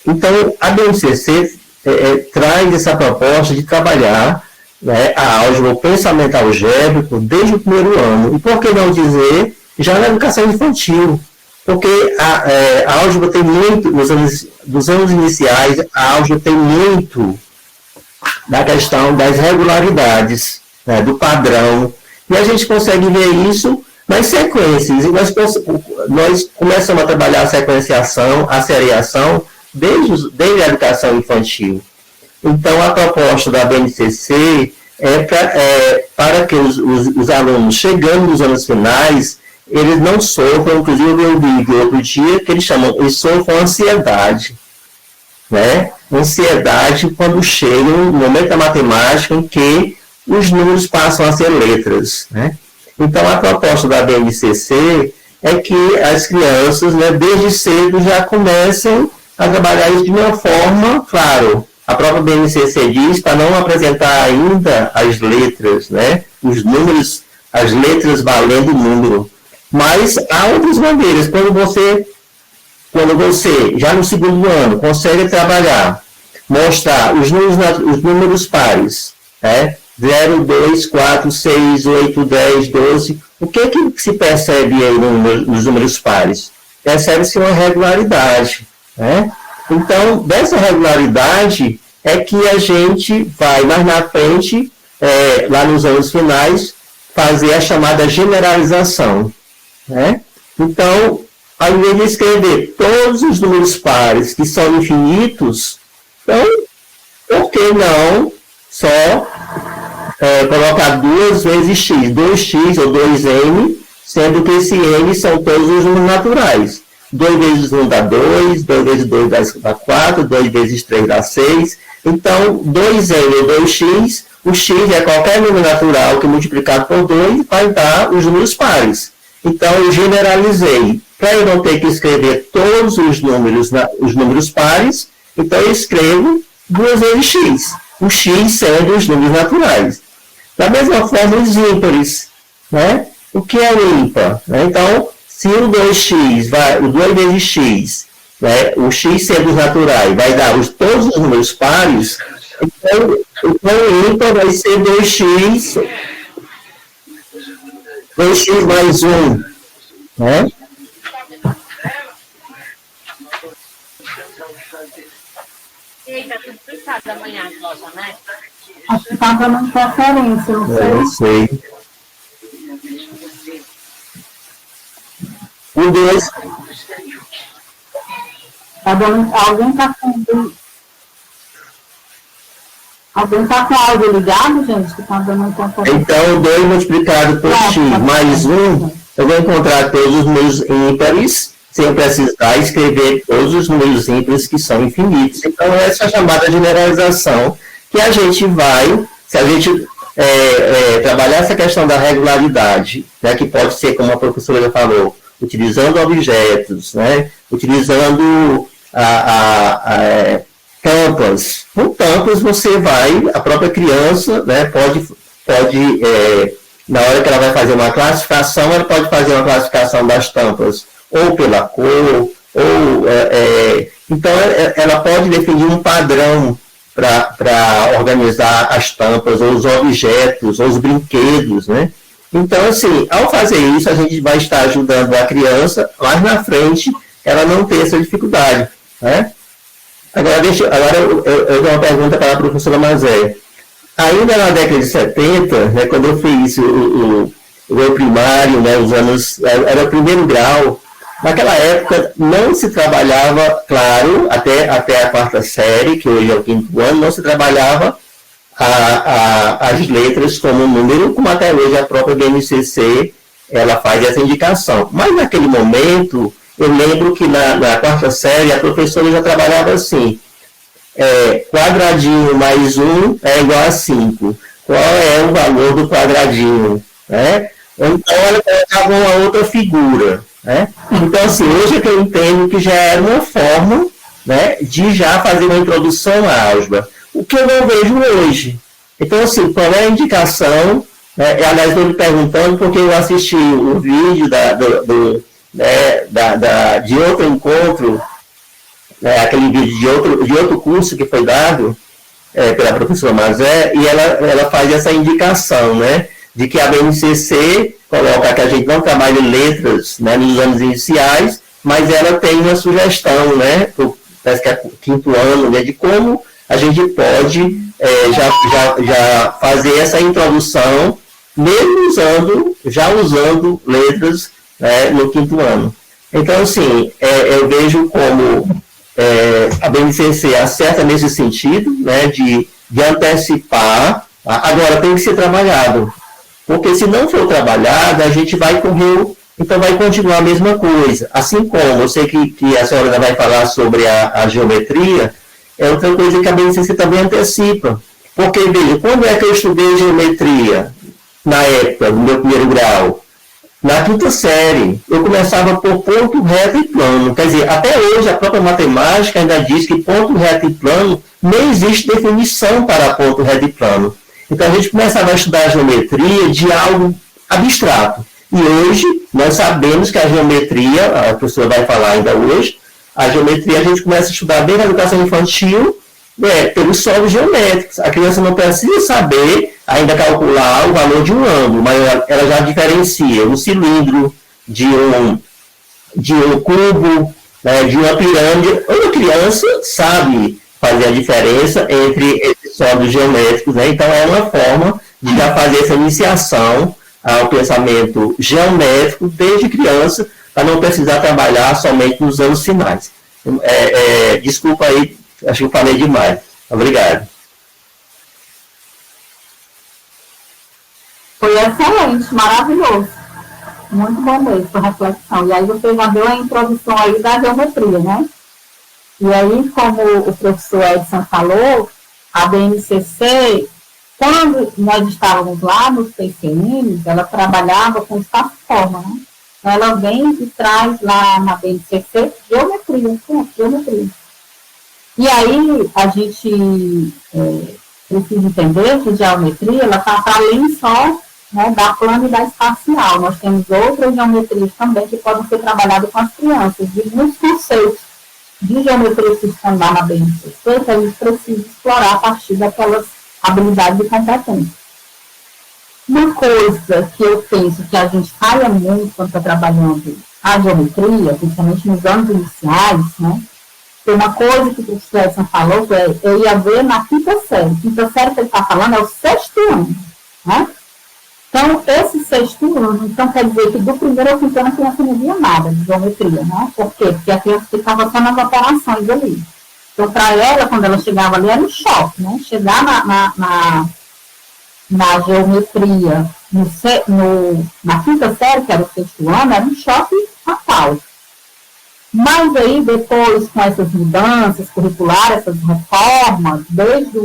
Então, a BNCC traz essa proposta de trabalhar, né, a álgebra, o pensamento algébrico, desde o primeiro ano. E por que não dizer, já na educação infantil? Porque a álgebra tem muito, nos anos iniciais, a álgebra tem muito da questão das regularidades, né, do padrão, e a gente consegue ver isso nas sequências, e nós começamos a trabalhar a sequenciação, a seriação, desde a educação infantil. Então, a proposta da BNCC é para que os alunos, chegando nos anos finais, eles não sofram, inclusive eu vi outro dia, que eles sofram ansiedade, né? Ansiedade quando chegam no momento da matemática em que os números passam a ser letras, né? Então, a proposta da BNCC é que as crianças, né, desde cedo já comecem a trabalhar isso de uma forma, claro, a própria BNCC diz para não apresentar ainda as letras, né, os números, as letras valendo o número, mas há outras maneiras. Quando você, já no segundo ano, consegue trabalhar, mostrar os números pares, né? 0, 2, 4, 6, 8, 10, 12. O que se percebe aí nos números pares? Percebe-se uma regularidade, né? Então, dessa regularidade é que a gente vai mais na frente, lá nos anos finais, fazer a chamada generalização, né? Então, ao invés de escrever todos os números pares que são infinitos, então, por que não só colocar 2 vezes x, 2x ou 2n, sendo que esse n são todos os números naturais. 2 vezes 1 dá 2, 2 vezes 2 dá 4, 2 vezes 3 dá 6. Então, 2n ou 2x, o x é qualquer número natural que multiplicado por 2 vai dar os números pares. Então, eu generalizei. Para eu não ter que escrever todos os números pares, então eu escrevo 2 vezes x. O x sendo os números naturais. Da mesma forma, os ímpares, né? O que é o ímpar? Né? Então, se o 2x, o 2 vezes x, né? O x sendo os naturais, vai dar todos os números pares, então o ímpar vai ser 2x mais 1, né? Eita, tudo explicado amanhã, né? Acho que está dando interferência, não sei. Não sei. O 2. Alguém está com o áudio ligado, gente? Que está dando interferência. Então, 2 multiplicado por x mais 1, eu vou encontrar todos os números ímpares, sem eu precisar escrever todos os números ímpares que são infinitos. Então, essa é a chamada generalização, que a gente vai, se a gente trabalhar essa questão da regularidade, né, que pode ser, como a professora já falou, utilizando objetos, né, utilizando tampas. Com tampas você vai, a própria criança, né, pode na hora que ela vai fazer uma classificação, ela pode fazer uma classificação das tampas ou pela cor, então ela pode definir um padrão para organizar as tampas, ou os objetos, ou os brinquedos, né? Então, assim, ao fazer isso, a gente vai estar ajudando a criança, mais na frente, ela não ter essa dificuldade, né? Agora eu dou uma pergunta para a professora Mazé. Ainda na década de 70, né, quando eu fiz o meu primário, né, os anos, era o primeiro grau, naquela época não se trabalhava, claro, até a 4ª série, que hoje é o 5º ano, não se trabalhava as letras como número, como até hoje a própria BNCC ela faz essa indicação. Mas naquele momento, eu lembro que na 4ª série a professora já trabalhava assim, quadradinho mais 1 é igual a 5. Qual é o valor do quadradinho? Né? Então ela colocava uma outra figura. Né? Então, assim, hoje é que eu entendo que já era uma forma, né, de já fazer uma introdução à álgebra. O que eu não vejo hoje. Então, assim, qual é a indicação? Aliás, estou me perguntando porque eu assisti um vídeo de outro encontro, aquele vídeo de outro curso que foi dado pela professora Mazé, e ela faz essa indicação, né, de que a BNCC coloca que a gente não trabalha em letras, né, nos anos iniciais, mas ela tem uma sugestão, né, parece que é o 5º ano, né, de como a gente pode já fazer essa introdução, mesmo usando letras, né, no 5º ano. Então, assim, eu vejo como a BNCC acerta nesse sentido, né, de antecipar. Agora, tem que ser trabalhado. Porque se não for trabalhado, a gente vai correr, então vai continuar a mesma coisa. Assim como, eu sei que a senhora ainda vai falar sobre a geometria, é outra coisa que a BNCC também antecipa. Porque, veja, quando é que eu estudei geometria, na época do meu primeiro grau? Na 5ª série, eu começava por ponto reto e plano. Quer dizer, até hoje a própria matemática ainda diz que ponto reto e plano nem existe definição para ponto reto e plano. Então, a gente começava a estudar a geometria de algo abstrato. E hoje, nós sabemos que a geometria, a professora vai falar ainda hoje, a geometria a gente começa a estudar bem na educação infantil, pelos sólidos geométricos. A criança não precisa saber ainda calcular o valor de um ângulo, mas ela já diferencia um cilindro de um cubo, né, de uma pirâmide, uma criança sabe fazer a diferença entre esses sólidos geométricos, né? Então é uma forma de já fazer essa iniciação ao pensamento geométrico desde criança, para não precisar trabalhar somente nos anos finais. Desculpa aí, acho que eu falei demais. Obrigado. Foi excelente, maravilhoso. Muito bom mesmo, a reflexão. E aí você já deu a introdução aí da geometria, né? E aí, como o professor Edson falou, a BNCC, quando nós estávamos lá nos PCMs, ela trabalhava com espaço-forma, né? Então, ela vem e traz lá na BNCC geometria. E aí, a gente precisa entender que geometria, ela está para além só, né, da plana e da espacial. Nós temos outras geometrias também que podem ser trabalhadas com as crianças, e muitos conceitos de geometria que estão lá na BNCC, que a gente precisa explorar a partir daquelas habilidades e competências. Uma coisa que eu penso que a gente falha muito quando está trabalhando a geometria, principalmente nos anos iniciais, né? Tem uma coisa que o professor Edson falou, que eu ia ver na quinta série. Quinta série que ele está falando é o 6º ano, né? Então, esse 6º ano, então quer dizer que do primeiro ao 5º ano a criança não via nada de geometria, né? Por quê? Porque a criança ficava só nas operações ali. Então, para ela, quando ela chegava ali, era um choque, né? Chegar na geometria na quinta série, que era o 6º ano, era um choque fatal. Mas aí, depois, com essas mudanças curriculares, essas reformas, desde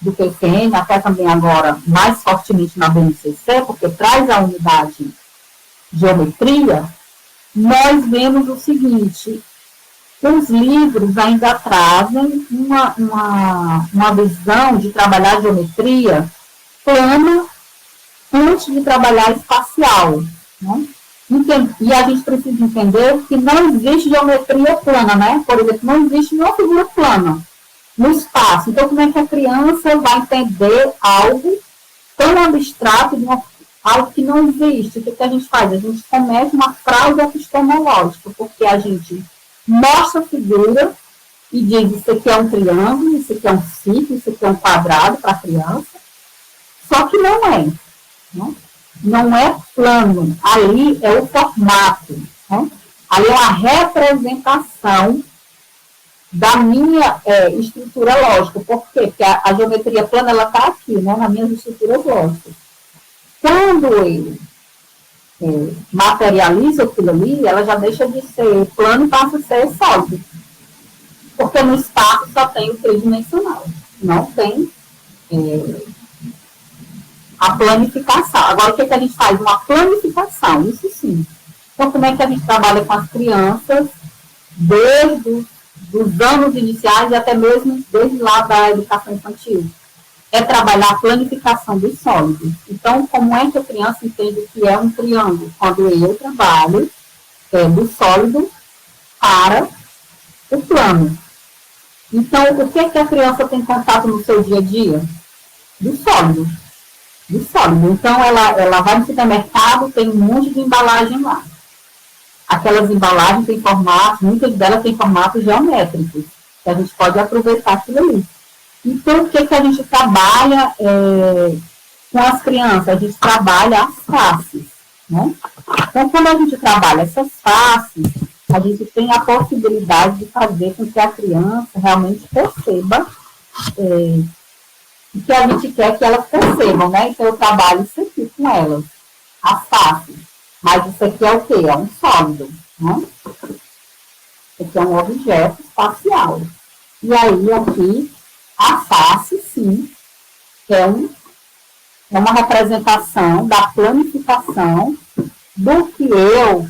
do PCM, até também agora, mais fortemente na BNCC, porque traz a unidade geometria, nós vemos o seguinte: os livros ainda trazem uma visão de trabalhar geometria plana antes de trabalhar espacial, né? E a gente precisa entender que não existe geometria plana, né? Por exemplo, não existe nenhuma figura plana no espaço. Então, como é que a criança vai entender algo tão abstrato, algo que não existe? O que a gente faz? A gente comete uma fraude epistemológica, porque a gente mostra a figura e diz: isso aqui é um triângulo, isso aqui é um círculo, isso aqui é um quadrado para a criança. Só que não é, né? Não é plano, ali é o formato, né? Ali é uma representação da minha estrutura lógica. Por quê? Porque a geometria plana, ela está aqui, né, nas minhas estruturas lógicas. Quando ele materializa aquilo ali, ela já deixa de ser plano e passa a ser sólido. Porque no espaço só tem o tridimensional, não tem a planificação. Agora, o que a gente faz? Uma planificação, isso sim. Então, como é que a gente trabalha com as crianças desde os anos iniciais e até mesmo desde lá da educação infantil? É trabalhar a planificação dos sólidos. Então, como é que a criança entende o que é um triângulo? Quando eu trabalho do sólido para o plano. Então, o que a criança tem contato no seu dia a dia? Do sólido. Do sólido. Então, ela vai no supermercado, tem um monte de embalagem lá. Aquelas embalagens têm formato, muitas delas têm formatos geométricos, que a gente pode aproveitar aquilo ali. Então, o que a gente trabalha com as crianças? A gente trabalha as faces, né? Então, quando a gente trabalha essas faces, a gente tem a possibilidade de fazer com que a criança realmente perceba o que a gente quer que elas percebam, né? Então, eu trabalho isso aqui com elas, as faces. Mas isso aqui é o quê? É um sólido, né? Isso aqui é um objeto espacial. E aí, aqui, a face, sim, é uma representação da planificação do que eu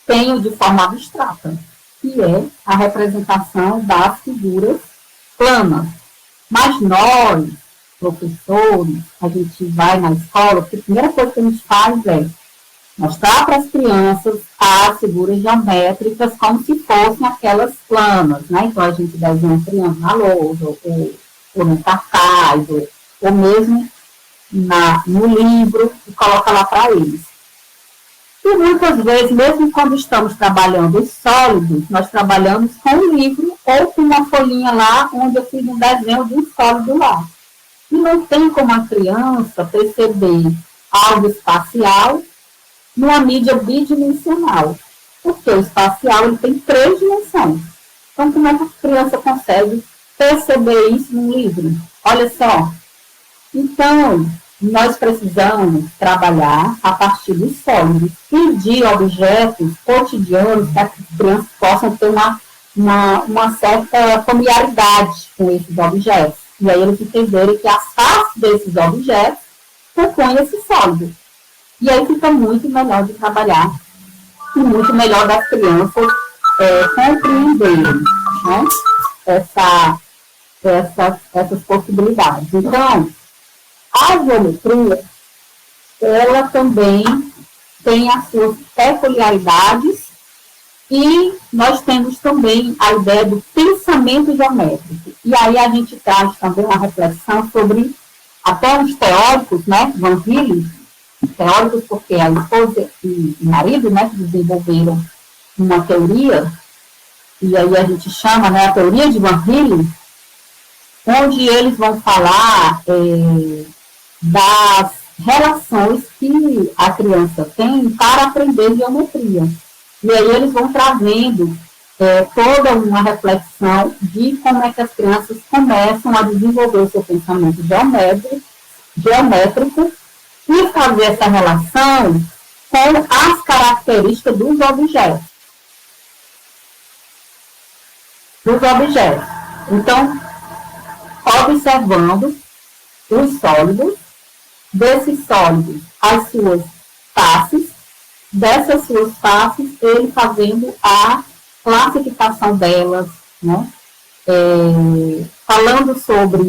tenho de forma abstrata, que é a representação das figuras planas. Mas nós, professores, a gente vai na escola, porque a primeira coisa que a gente faz é mostrar para as crianças as figuras geométricas como se fossem aquelas planas, né? Então, a gente desenha um triângulo na lousa, ou no cartaz, ou mesmo no livro, e coloca lá para eles. E muitas vezes, mesmo quando estamos trabalhando os sólidos, nós trabalhamos com um livro ou com uma folhinha lá, onde eu fiz um desenho de um sólido lá. E não tem como a criança perceber algo espacial numa mídia bidimensional, porque o espacial ele tem 3 dimensões. Então, como é que a criança consegue perceber isso num livro? Olha só. Então, nós precisamos trabalhar a partir dos sólidos e de objetos cotidianos para que as crianças possam ter uma certa familiaridade com esses objetos. E aí eles entenderem que as faces desses objetos compõem esse sólido. E aí fica muito melhor de trabalhar e muito melhor das crianças compreenderem, né, essas possibilidades. Então, a geometria, ela também tem as suas peculiaridades e nós temos também a ideia do pensamento geométrico. E aí a gente traz também uma reflexão sobre até os teóricos, né, Van Hille, teóricos porque a esposa e o marido, né, que desenvolveram uma teoria, e aí a gente chama, né, a teoria de Van Hille, onde eles vão falar das relações que a criança tem para aprender geometria. E aí eles vão trazendo toda uma reflexão de como é que as crianças começam a desenvolver o seu pensamento geométrico e fazer essa relação com as características dos objetos. Então, observando os sólidos, desses sólidos, as suas faces, dessas suas faces, ele fazendo a classificação delas, né? Falando sobre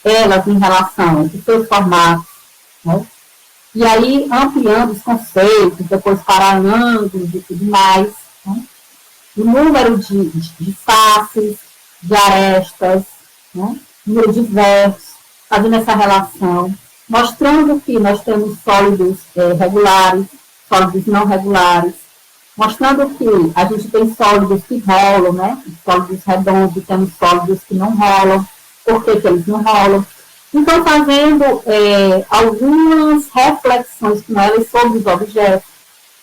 elas em relação aos seus formatos, né? E aí ampliando os conceitos, depois para ângulos e tudo mais, né? O número de faces, de arestas, né? Número de vértices, fazendo essa relação, mostrando que nós temos sólidos regulares, sólidos não regulares, mostrando que a gente tem sólidos que rolam, né? Sólidos redondos, temos sólidos que não rolam, por que eles não rolam. Então, fazendo algumas reflexões com elas sobre os objetos,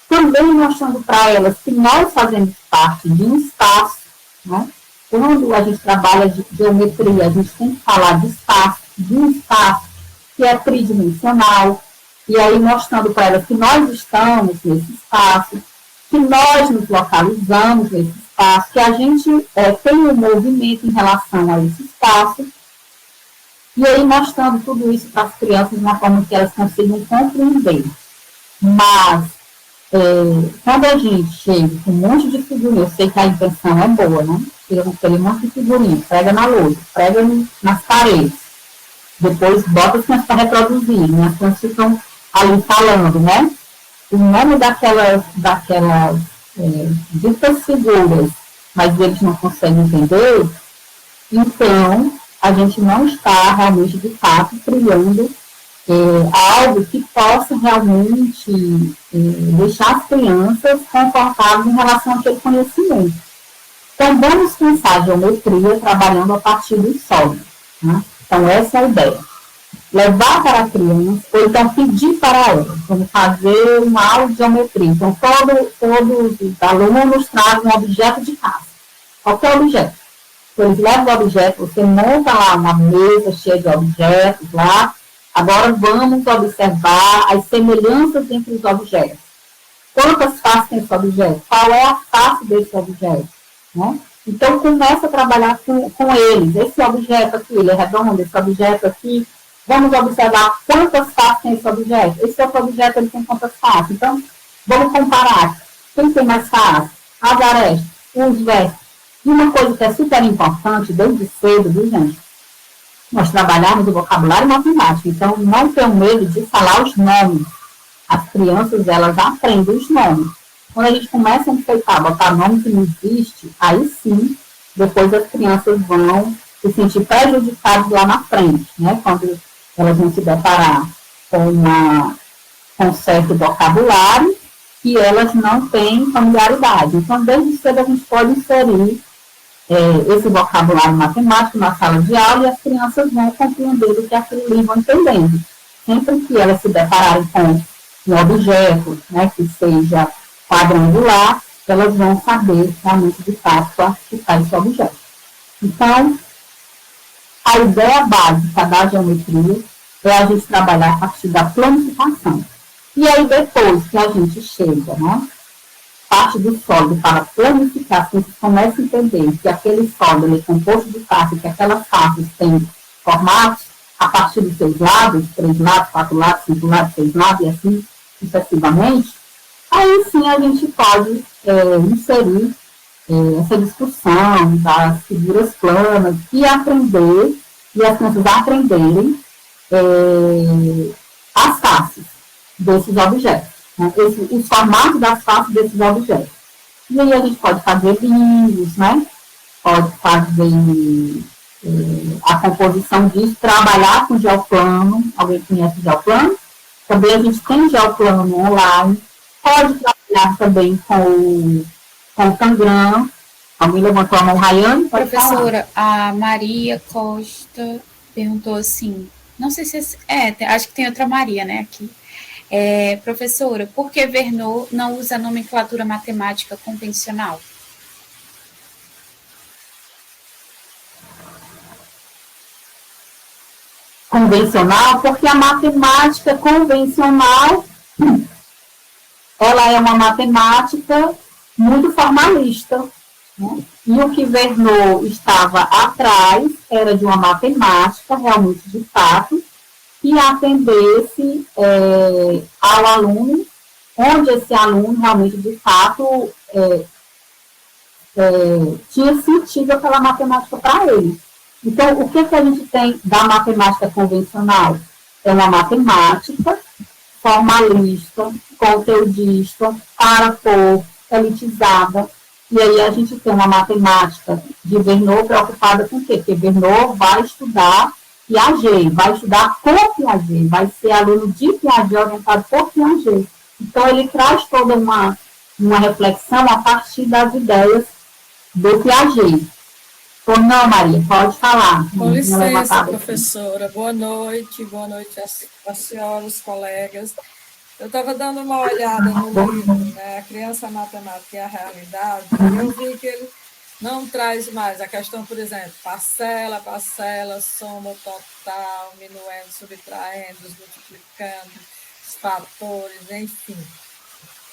também mostrando para elas que nós fazemos parte de um espaço, né? Quando a gente trabalha de geometria, a gente tem que falar de um espaço que é tridimensional, e aí mostrando para elas que nós estamos nesse espaço, que nós nos localizamos nesse espaço, que a gente tem um movimento em relação a esse espaço, e aí mostrando tudo isso para as crianças de uma forma que elas consigam compreender. Mas, quando a gente chega com um monte de figurinha, eu sei que a intenção é boa, né? Tira aquele monte de figurinha, prega na lousa, prega nas paredes, depois bota as crianças para reproduzir, né? As crianças ficam ali falando, né? O nome daquelas ditas figuras, mas eles não conseguem entender, então a gente não está realmente, de fato, criando algo que possa realmente deixar as crianças confortáveis em relação àquele conhecimento. Então, vamos pensar a geometria trabalhando a partir do sólido, né? Então, essa é a ideia. Levar para a criança, ou então pedir para ela, vamos fazer uma aula de geometria. Então, todos os alunos trazem um objeto de casa. Qualquer objeto. Então, eles levam o objeto, você monta lá uma mesa cheia de objetos lá. Agora, vamos observar as semelhanças entre os objetos. Quantas faces tem esse objeto? Qual é a face desse objeto? Né? Então, começa a trabalhar com eles. Esse objeto aqui, ele é redondo, esse objeto aqui. Vamos observar quantas faces tem esse objeto. Esse outro objeto, ele tem quantas faces. Então, vamos comparar. Quem tem mais faces? As arestas, os vértices. E uma coisa que é super importante, desde cedo, viu, gente? Nós trabalhamos o vocabulário matemático. Então, não tenham medo de falar os nomes. As crianças, elas aprendem os nomes. Quando a gente começa a enfeitar, botar nome que não existe, aí sim, depois as crianças vão se sentir prejudicadas lá na frente, né? Quando elas vão se deparar com um certo vocabulário que elas não têm familiaridade. Então, desde cedo a gente pode inserir esse vocabulário matemático na sala de aula e as crianças vão compreender o que aquilo ali vão entendendo. Sempre que elas se depararem com um objeto, né, que seja quadrangular, elas vão saber realmente, de fato, classificar esse objeto. Então, a ideia básica da geometria é a gente trabalhar a partir da planificação. E aí, depois que a gente chega, né, parte do sólido para planificar, se a gente começa a entender que aquele sólido é composto de faces, que aquelas faces têm formatos a partir dos seus lados, 3 lados, 4 lados, 5 lados, 6 lados, e assim sucessivamente, aí sim a gente pode inserir essa discussão das figuras planas e aprender, e as crianças aprenderem as faces desses objetos, né? Os formatos das faces desses objetos. E aí a gente pode fazer bingos, né? Pode fazer a composição disso, trabalhar com geoplano. Alguém conhece geoplano? Também a gente tem geoplano online. Pode trabalhar também com o Tangram. Alguém levantou a mão, Rayane? Professora, a Maria Costa perguntou assim, não sei se acho que tem outra Maria, né, aqui. Professora, por que Verneau não usa nomenclatura matemática convencional? Convencional, porque a matemática convencional, ela é uma matemática muito formalista, né? E o que Verneau estava atrás era de uma matemática, realmente, de fato, que atendesse ao aluno, onde esse aluno realmente, de fato, tinha sentido aquela matemática para ele. Então, o que a gente tem da matemática convencional? É uma matemática formalista, conteudista, para pouco, elitizada. E aí a gente tem uma matemática de Verneau preocupada com o quê? Porque Verneau vai estudar Piaget, vai estudar com Piaget, vai ser aluno de Piaget orientado por Piaget. Então, ele traz toda uma reflexão a partir das ideias do Piaget. Ou não, Maria, pode falar. Com licença, professora. Boa noite às senhoras, colegas. Eu estava dando uma olhada no livro, né, A Criança, a Matemática e a Realidade, e eu vi que ele não traz mais a questão, por exemplo, parcela, soma, total, minuendo, subtraindo, multiplicando, os fatores, enfim.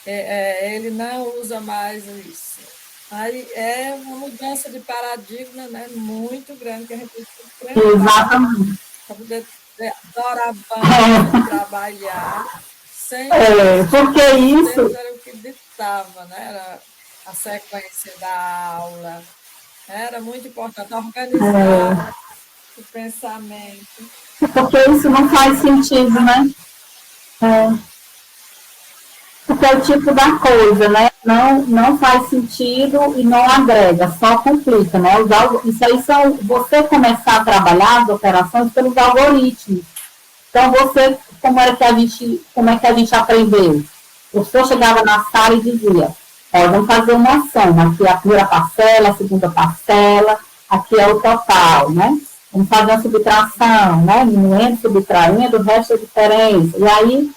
Ele não usa mais isso. Aí é uma mudança de paradigma, né, muito grande que a gente tem que Exatamente. Para poder doravante trabalhar sem porque isso era o que ditava, né? Era a sequência da aula. Era muito importante organizar o pensamento. Porque isso não faz sentido, né? Porque é o tipo da coisa, né? Não faz sentido e não agrega, só complica, né? Isso aí são você começar a trabalhar as operações pelos algoritmos. Então, como é que a gente aprendeu? O professor chegava na sala e dizia, vamos fazer uma ação, aqui é a primeira parcela, a segunda parcela, aqui é o total, né? Vamos fazer uma subtração, né? Diminuindo, subtraindo, o resto é diferença. E aí,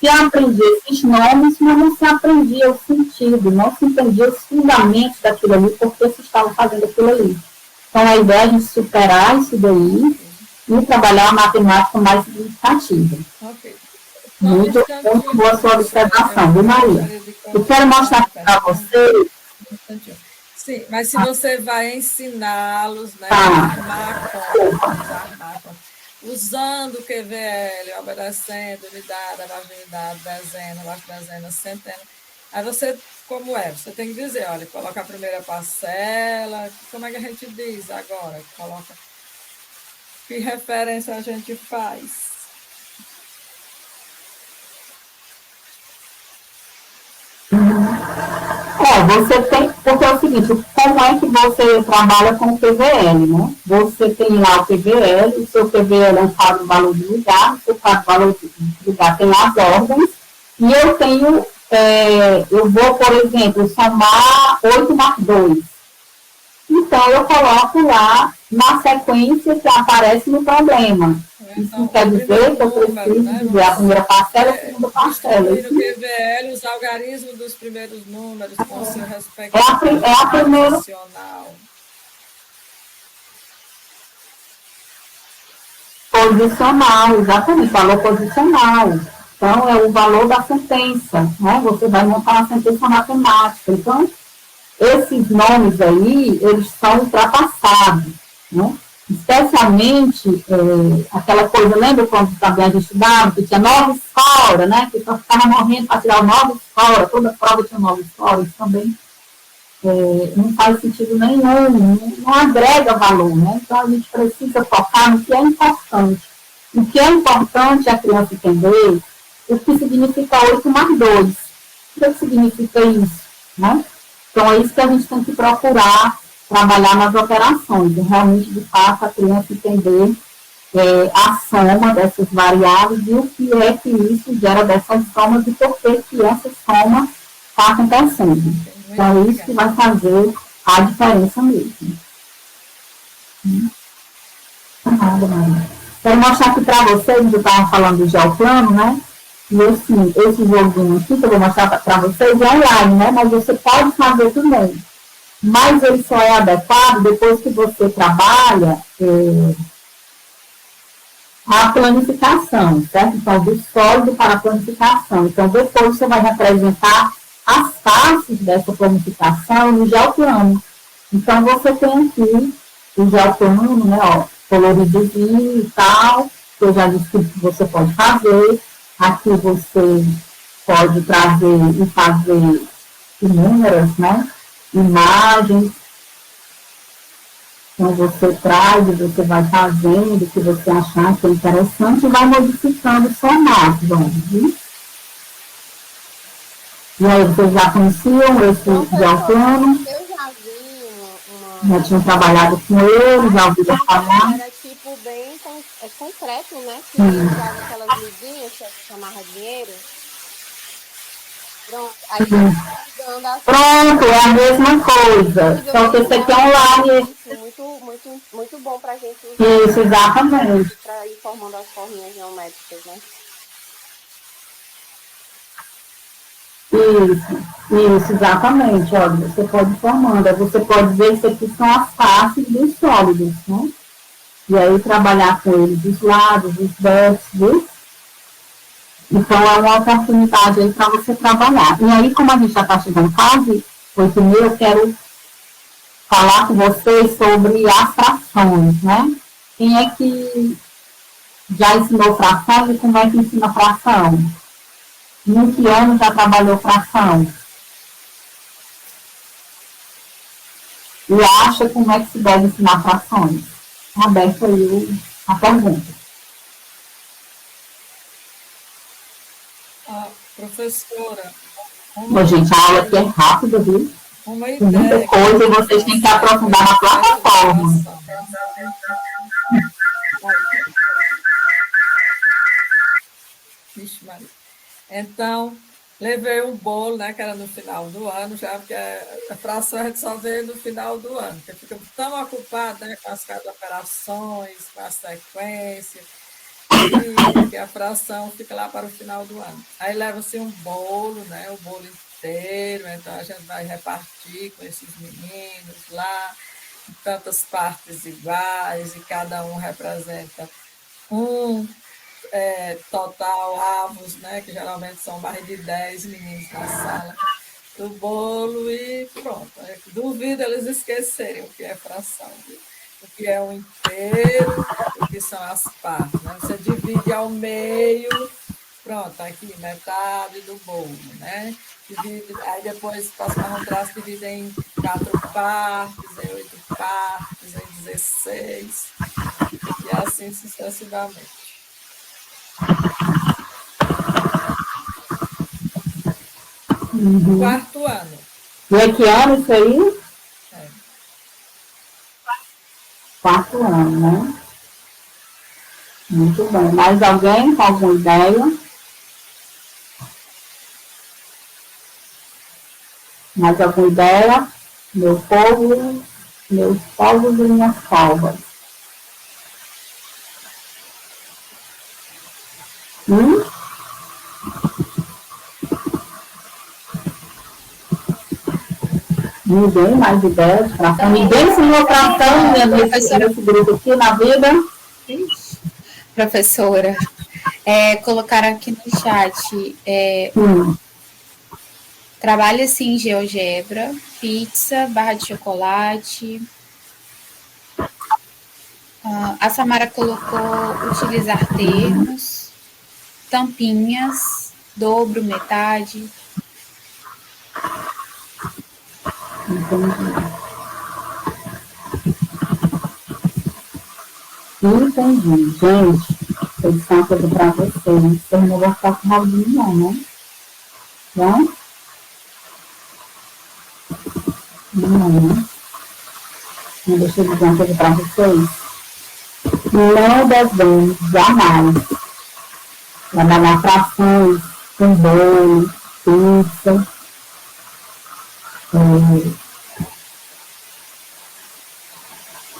se aprendia esses nomes, mas não se aprendia o sentido, não se entendia os fundamentos daquilo ali, porque se estava fazendo aquilo ali. Então, a ideia é a gente superar isso daí e trabalhar a matemática mais significativa. Ok. Muito boa a sua observação, viu, Maria? Eu quero mostrar para vocês. Sim, mas se você vai ensiná-los, né, usando o QVL, obedecendo unidade, abaixo de unidade, dezena, abaixo de dezena, centena. Aí você, como é? Você tem que dizer, olha, coloca a primeira parcela, como é que a gente diz agora? Coloca, que referência a gente faz? Você tem, porque é o seguinte, como é que você trabalha com o PVL, né? Você tem lá o PVL, o seu PVL é um quadro valor de lugar, o seu quadro valor de lugar tem as ordens, e eu tenho eu vou, por exemplo, somar 8 mais 2. Então, eu coloco lá na sequência que aparece no problema. Isso quer dizer que eu preciso dizer a primeira parcela e a segunda parcela. No QVL, os algarismos dos primeiros números com seu respectivo é a primeira posicional. Posicional, exatamente, valor posicional. Então, é o valor da sentença, né? Você vai montar uma sentença matemática. Então, esses nomes aí, eles são ultrapassados, né? Especialmente, aquela coisa, lembra quando também a gente estudava, que tinha 9 escolas, né? Que só ficava morrendo para tirar 9 escolas, toda prova tinha 9 escolas, isso também não faz sentido nenhum, não agrega valor, né? Então, a gente precisa focar no que é importante. O que é importante é a criança entender o que significa 8 mais 2. O que significa isso, né? Então, é isso que a gente tem que procurar trabalhar nas operações, e realmente, de fato, a criança entender a soma dessas variáveis e o que é que isso gera dessas somas e por que essa soma está acontecendo. Então, é isso que vai fazer a diferença mesmo. Nada, Maria. Quero mostrar aqui para vocês, eu estava falando do geoplano, né? E assim, esse joguinho aqui que eu vou mostrar para vocês é online, né? Mas você pode fazer também. Mas ele só é adequado depois que você trabalha a planificação, certo? Então, do sólido para a planificação. Então, depois você vai representar as faces dessa planificação no geoplano. Então, você tem aqui o geoplano, né, ó, coloridozinho e tal, que eu já disse que você pode fazer. Aqui você pode trazer e fazer inúmeras, né, imagens. Então, você traz, você vai fazendo o que você achar que é interessante e vai modificando o formato, viu? E aí, vocês já conheciam esse geoplano? Eu já vi já tinham trabalhado com ele, já ouviram falar. Era tipo bem concreto, né? Que usava aquelas lidinhas que chamava dinheiro. Pronto, aí Pronto, é a mesma coisa. Só que esse aqui é online. Muito bom pra gente usar. Isso, exatamente. Para ir formando as forminhas geométricas, né? Isso, exatamente. Olha, você pode ir formando. Você pode ver que aqui são as faces dos sólidos, né? E aí trabalhar com eles os lados, os vértices. Então, é uma oportunidade aí para você trabalhar. E aí, como a gente já está chegando quase 8h30, eu quero falar com vocês sobre as frações, né? Quem é que já ensinou fração e como é que ensina fração? Em que ano já trabalhou fração? E acha como é que se deve ensinar frações? Aberto aí a pergunta. Professora. Gente, a aula aqui é rápida, viu? Tem muita coisa e vocês têm que aprofundar na plataforma. Vixe, Maria. Então, levei um bolo, né, que era no final do ano, já porque a fração a gente só vê no final do ano, porque fica tão ocupado, né, com as operações, com a sequência, que a fração fica lá para o final do ano. Aí leva-se um bolo, né, o bolo inteiro, então a gente vai repartir com esses meninos lá, em tantas partes iguais, e cada um representa total avos, né, que geralmente são mais de 10 meninos na sala, do bolo e pronto. Duvido eles esquecerem o que é fração, viu? O que é o inteiro, o que são as partes. Né? Você divide ao meio, pronto, aqui, metade do bolo, né? Divide, aí depois passa para um traço, divide em 4 partes, em 8 partes, em 16, e assim sucessivamente. Quarto ano. E é que ano isso aí? Quarto ano, né? Muito bem. Mais alguém com alguma ideia? Mais alguma ideia? Meu povo, meus povos e minhas povas. Ninguém mais ideias? Ninguém ensinou fração nesse grupo aqui na vida? Professora, colocaram aqui no chat, trabalha assim em GeoGebra, pizza, barra de chocolate. A Samara colocou utilizar termos, tampinhas, dobro, metade. Entendi. Gente, eu disse uma coisa para vocês. Vocês não vão ficar com rabinho, não, né? Não? Não, né? Não, deixa eu dizer uma coisa para vocês. Não devemos jamais trabalhar frações com bolo, pizza,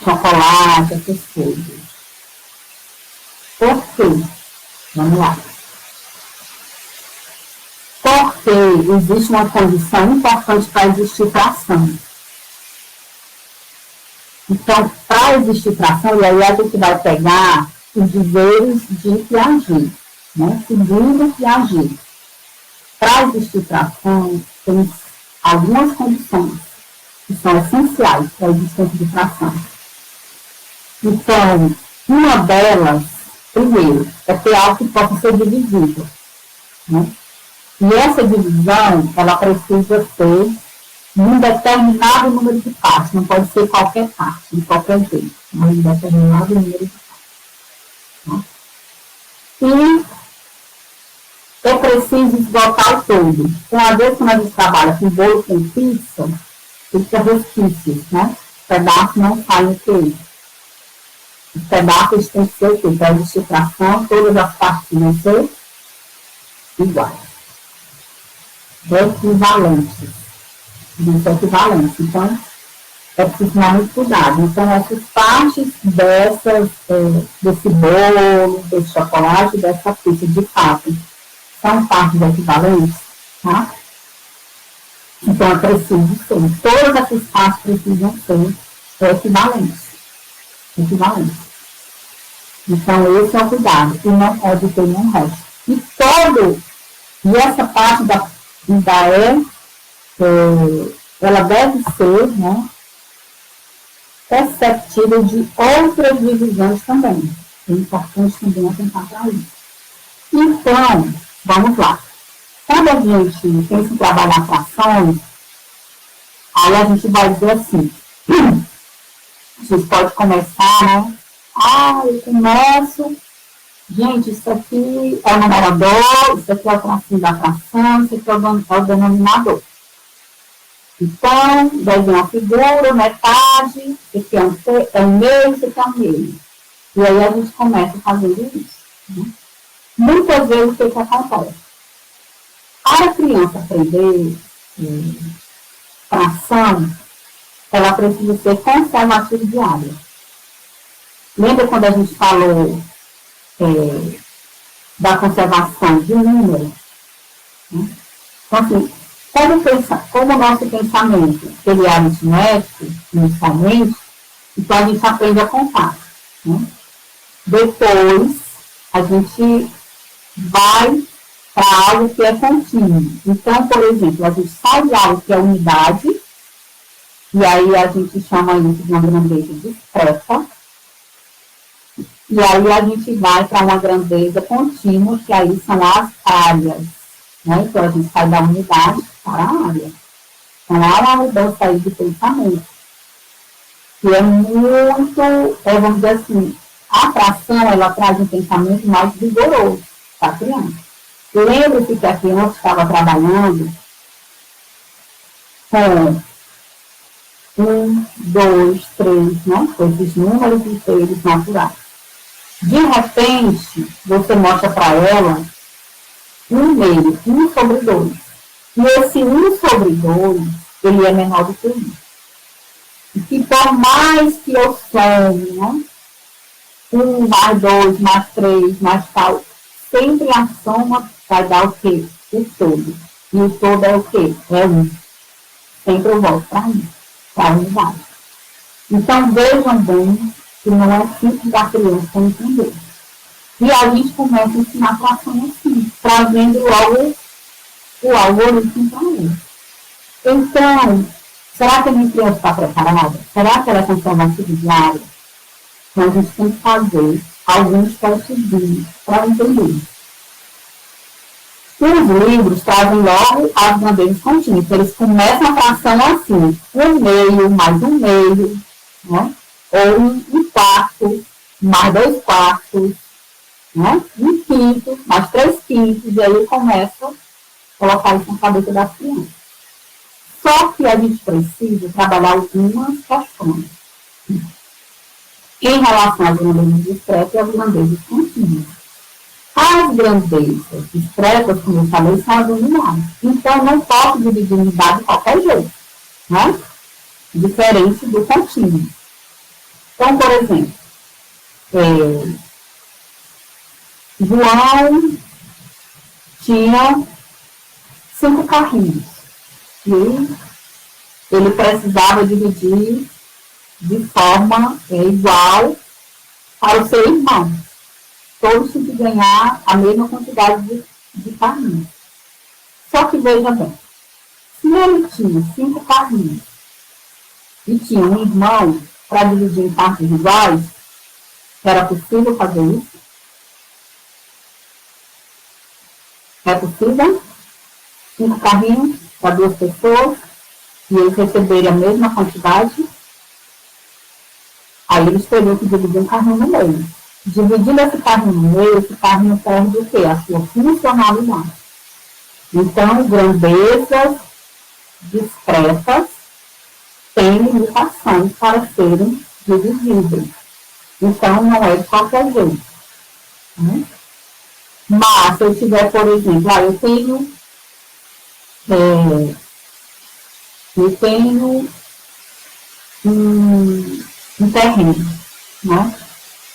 chocolate, essas coisas. Por quê? Vamos lá. Porque existe uma condição importante para existir fração. Então, para existir fração, e aí a gente vai pegar os dizeres de Piaget, né? Segundo Piaget. Para existir fração, tem algumas condições que são essenciais para a existência de fração. Então, uma delas, primeiro, é ter algo que possa ser divisível, né? E essa divisão, ela precisa ser num determinado número de partes, não pode ser qualquer parte, de qualquer jeito, mas um determinado número de partes. Né? E eu preciso esgotar o todo. Então, às vezes, quando a gente trabalha com bolo com pizza, fica resquícios, né? Os pedaços não saem o queijo. Os pedaços têm que ser o quê? Para existir fração, todas as partes vão ser iguais. Equivalentes. Não são equivalentes. Então, é preciso tomar muito cuidado. Então, essas partes desse bolo, desse chocolate, dessa pizza, de fato, são partes equivalentes, tá? Então, é preciso ser. Todas essas partes precisam ser equivalentes. Então, esse é o cuidado. E não pode ter nenhum resto. E essa parte ela deve ser, né, perceptível de outras divisões também. É importante também atentar para isso. Então, vamos lá. Quando a gente pensa em trabalhar frações, aí a gente vai dizer assim, a gente pode começar, né? Eu começo, gente, isso aqui é o numerador, isso aqui é o tracinho da fração, isso aqui é o denominador. Então, desenha a figura, metade, isso aqui é um meio, isso aqui é um meio. E aí a gente começa fazendo isso. Né? Muitas vezes, o que acontece? Para a criança aprender fração, ela precisa ser conservativa diária. Lembra quando a gente falou da conservação de números? Né? Então, assim, como o nosso pensamento ele é aritmético, inicialmente, então a gente aprende a contar. Né? Depois, a gente vai para algo que é contínuo. Então, por exemplo, a gente sai de algo que é unidade, e aí a gente chama isso de uma grandeza discreta, e aí a gente vai para uma grandeza contínua, que aí são as áreas. Né? Então, a gente sai da unidade para a área. Então, há uma mudança aí de pensamento. Que é muito, vamos dizer assim, a fração, ela traz um pensamento mais vigoroso para a criança. Lembre-se que a criança estava trabalhando com 1, 2, 3, né? Com esses números inteiros naturais. De repente, você mostra para ela um meio, 1 sobre 2. E esse 1 sobre 2, ele é menor do que 1. E que por mais que eu some, né, 1 mais 2 mais 3 mais tal, sempre a soma vai dar o quê? O todo. E o todo é o quê? É 1. Sempre eu volto para 1, para a unidade. Então, vejam bem que não é simples da criança entender. E a gente começa a ensinar a fração assim, trazendo logo o algoritmo para ele. Então, será que a minha criança está preparada? Será que ela vai ser diária? Então, a gente tem que fazer alguns testes para entender. Os livros trazem logo as grandezas contínuas. Eles começam a fração assim, 1/2 mais 1/2, né? Ou 1/4 mais 2/4, né? 1/5 mais 3/5, e aí eu começo a colocar isso na cabeça das crianças. Só que a gente precisa trabalhar algumas questões em relação às grandezas discretas e às grandezas contínuas. As grandezas discretas, como eu falei, são as unidades. Então, eu não posso dividir unidade de qualquer jeito, né? Diferente do contínuo. Então, por exemplo, João tinha 5 carrinhos. E ele precisava dividir de forma igual para o seu irmão. Todos tinham que ganhar a mesma quantidade de carrinhos. Só que veja bem, se ele tinha 5 carrinhos e tinha um irmão para dividir em partes iguais, era possível fazer isso? É possível? 5 carrinhos para 2 pessoas e eles receberem a mesma quantidade? Aí eles teriam que dividir um carrinho no meio. Dividindo esse carrinho no meio, esse carrinho perde o quê? A sua funcionalidade. Então, grandezas discretas têm limitações para serem divisíveis. Então, não é de qualquer jeito. Né? Mas, se eu tiver, por exemplo, eu tenho um terreno, né?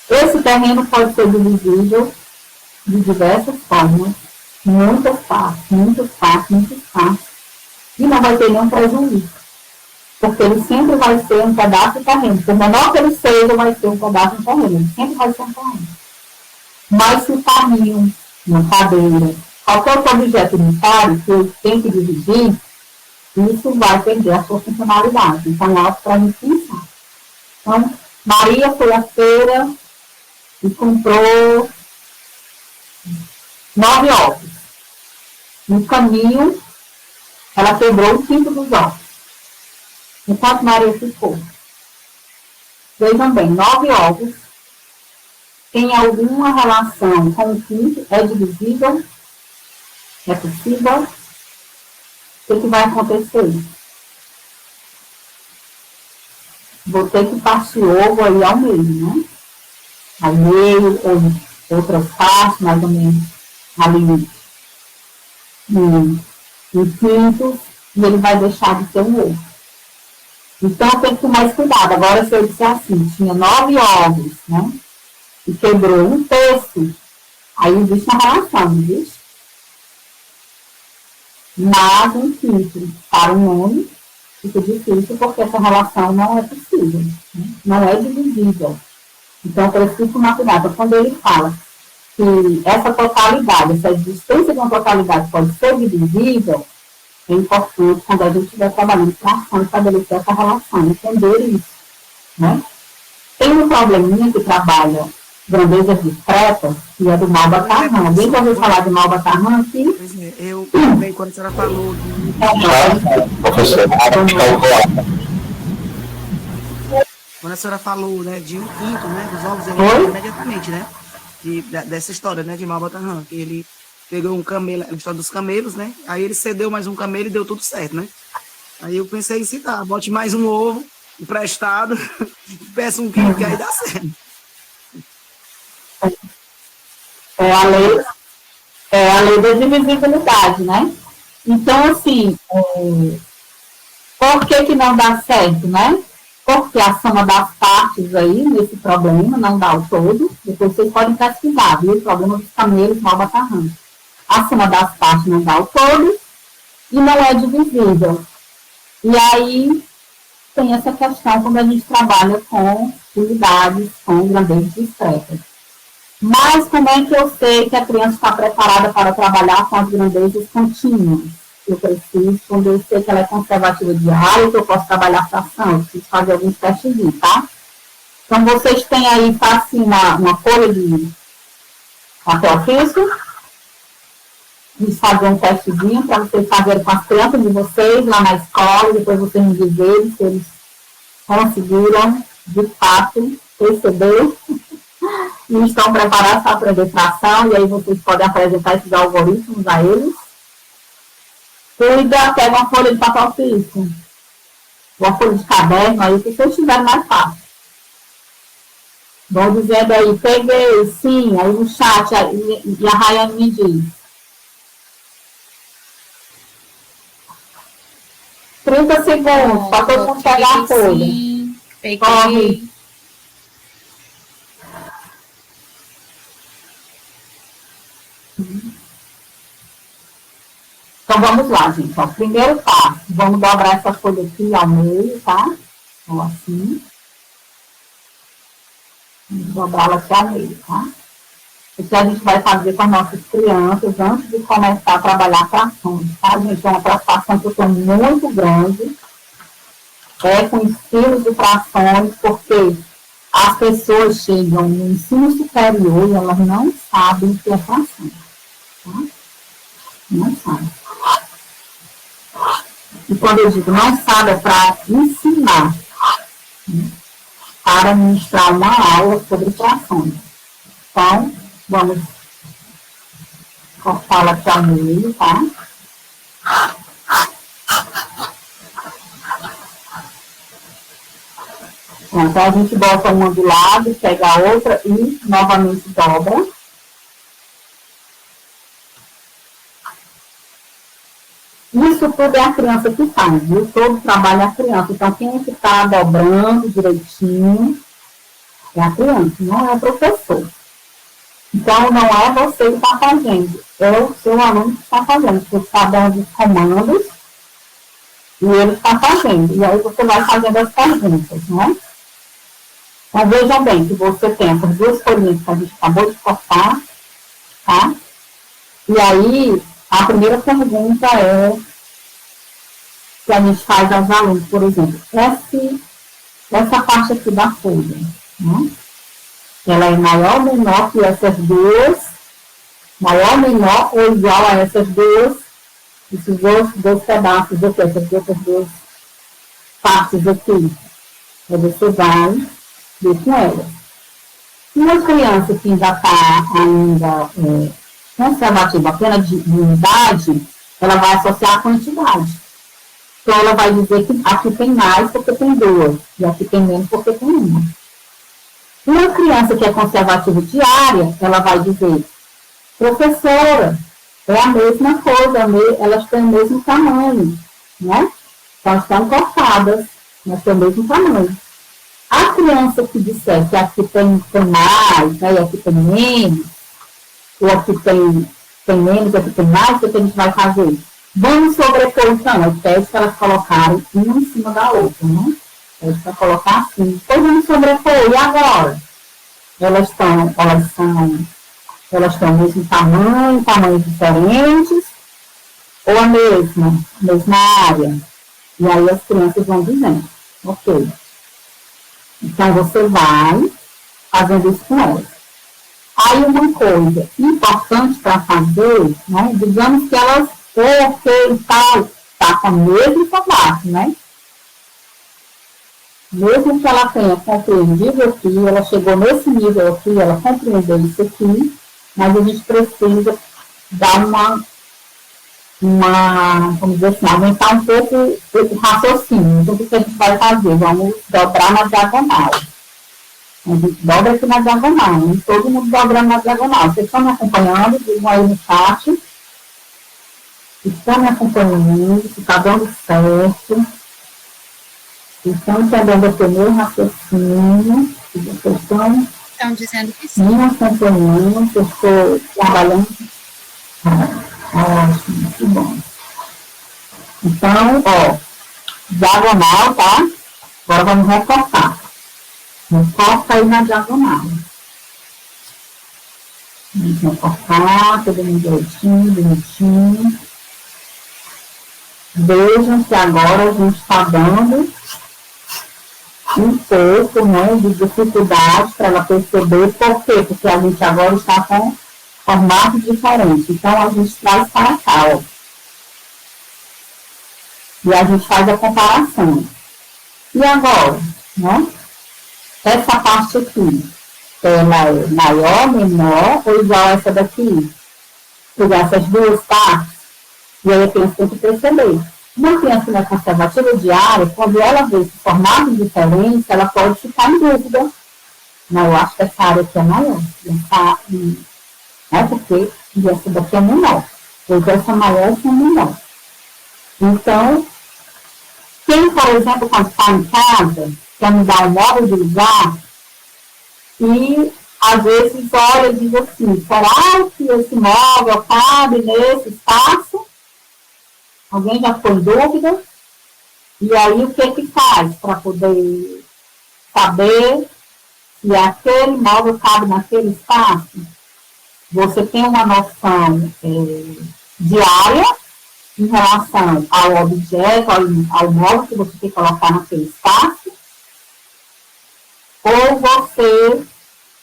Esse terreno pode ser divisível de diversas formas, muitas partes, e não vai ter nenhum prejuízo, porque ele sempre vai ser um pedaço de terreno. Por menor que ele seja, vai ser um pedaço de terreno, ele sempre vai ser um terreno. Mas se o carrinho, uma cadeira, qualquer outro objeto unitário que eu tenho que dividir, isso vai perder a sua funcionalidade. Então, é algo para a gente pensar. Então, Maria foi à feira e comprou 9 ovos. No caminho, ela quebrou o 5 dos ovos. Enquanto Maria ficou. Vejam bem, 9 ovos tem alguma relação com o 5? É divisível? É possível? O que vai acontecer? Vou ter que partir o ovo aí ao meio, né? Ao meio, ou outras partes, mais ou menos, ali em quintos, e ele vai deixar de ser um ovo. Então, eu tenho que tomar mais cuidado. Agora, se eu disser assim, tinha 9 ovos, né? E quebrou 1/3, aí existe uma relação, não existe? Mas, um quinto para um nome, fica difícil, porque essa relação não é possível, né? Não é divisível. Então, eu preciso tomar cuidado. Quando ele fala que essa totalidade, essa existência de uma totalidade pode ser divisível, é importante, quando a gente estiver trabalhando com ação, estabelecer essa relação, entender isso, né? Tem um probleminha que trabalha grandezas discretas, que é do Malbatarran. Alguém já ouviu falar de Malbatarran aqui? Pois é, eu também, quando a senhora falou Professor, quando a senhora falou, né, de 1/5, né, dos ovos, eu Oi? lembro imediatamente, né, dessa história, né, de Malbatarran, que ele pegou um camelo, a história dos camelos, né, aí ele cedeu mais um camelo e deu tudo certo, né. Aí eu pensei em citar, bote mais um ovo emprestado, peça 1 quilo, que aí dá certo. É a lei da divisibilidade, né? Então, assim, Por que não dá certo, né? Porque a soma das partes aí, nesse problema, não dá o todo. Depois vocês podem pesquisar, viu? O problema dos camelos malbatarrãs. A soma das partes não dá o todo e não é divisível. E aí tem essa questão quando a gente trabalha com unidades, com grandezas discretas. Mas como é que eu sei que a criança está preparada para trabalhar com as grandezas contínuas? Eu preciso, quando eu sei que ela é conservativa diária, que eu posso trabalhar fração, eu preciso fazer alguns testes, tá? Então, vocês têm aí, assim, uma folha de papel ofício, de fazer um testezinho para vocês fazerem com as crianças de vocês lá na escola, e depois vocês me dizerem se eles conseguiram, de fato, perceber e estão preparados para aprender fração, e aí vocês podem apresentar esses algoritmos a eles. Cuida, pega uma folha de papel ofício, uma folha de caderno, aí que vocês tiverem mais fácil. Vão dizendo aí, peguei, sim, aí no chat, e a Rayane me diz. 30 segundos, para todo mundo pegar a folha. Sim, peguei. Corre. Então, vamos lá, gente. Ó, primeiro passo, vamos dobrar essa folha aqui ao meio, tá? Então, assim. Vamos dobrá-la aqui ao meio, tá? Isso a gente vai fazer com as nossas crianças antes de começar a trabalhar frações, tá, gente? É uma preocupação que eu tenho muito grande. É com ensino de frações, porque as pessoas chegam no ensino superior e elas não sabem o que é fração, tá? Não sabem. E quando eu digo não sabe, é para ensinar, né? Para ministrar uma aula sobre frações. Então, vamos cortá-la aqui ao meio, tá? Então, a gente bota uma do lado, pega a outra e novamente dobra. Isso tudo é a criança que faz, viu? Todo trabalho é a criança. Então, quem é que está dobrando direitinho é a criança, não é o professor. Então, não é você que está fazendo, é o seu aluno que está fazendo. Você está dando os comandos e ele está fazendo. E aí você vai fazendo as perguntas, né? Então, vejam bem que você tem essas duas folhinhas que a gente acabou de cortar, tá? E aí, a primeira pergunta é que a gente faz aos alunos, por exemplo, essa parte aqui da folha, né? Ela é maior ou menor que essas duas, maior, menor ou igual a essas duas, esses dois pedaços aqui, essas duas partes aqui. Aí você vai ver com ela. Uma criança que ainda está conservativa, apenas de unidade, ela vai associar a quantidade. Então, ela vai dizer que aqui tem mais porque tem duas, e aqui tem menos porque tem uma. Uma criança que é conservativa diária, ela vai dizer, professora, é a mesma coisa, elas têm o mesmo tamanho, né? Então, estão cortadas, mas têm o mesmo tamanho. A criança que disser que aqui tem mais, né, e aqui tem menos, ou aqui tem menos, aqui tem mais, o que a gente vai fazer? Vamos sobrepor, então, as peças que elas colocarem uma em cima da outra, né? Elas vão colocar assim. Depois vamos sobrepor, e agora? Elas têm o mesmo tamanho, tamanhos diferentes, ou a mesma área? E aí as crianças vão dizendo, ok. Então, você vai fazendo isso com elas. Aí, uma coisa importante para fazer, né? Digamos que elas, está com o mesmo formato, né? Mesmo que ela tenha compreendido aqui, ela chegou nesse nível aqui, ela compreendeu isso aqui, mas a gente precisa dar vamos dizer assim, aumentar um pouco o raciocínio. Então, o que a gente vai fazer? Vamos dobrar na diagonal. A gente dobra aqui na diagonal, né? Todo mundo dobrando na diagonal. Vocês estão me acompanhando? Digam aí no chat. Estão me acompanhando? Se está dando certo? Estão entendendo aqui o meu raciocínio, que vocês estão dizendo que sim. Me acompanhando, que eu estou trabalhando. Ótimo, muito bom. Então, ó, diagonal, tá? Agora vamos recortar. Recorta aí na diagonal. Vamos recortar, todo mundo direitinho, bonitinho. Vejam que agora a gente está dando um pouco, né, de dificuldade para ela perceber. Por quê? Porque a gente agora está com formato diferente. Então, a gente traz para cá, ó. E a gente faz a comparação. E agora, né? Essa parte aqui, ela é maior, menor ou igual a essa daqui? Pegar essas duas partes, e aí a criança tem que perceber. Uma criança na conservativa diária, quando ela vê esse formato diferente, ela pode ficar em dúvida. Não, eu acho que essa área aqui é maior. Né? Porque essa daqui é menor. Pois essa maior, essa é menor. Então, quem, por exemplo, quando está em casa, quer mudar o móvel de lugar, e às vezes olha e diz assim, será que esse móvel cabe nesse espaço? Alguém já ficou em dúvida? E aí o que faz para poder saber se aquele móvel cabe naquele espaço? Você tem uma noção diária em relação ao objeto, ao móvel que você tem que colocar naquele espaço, ou você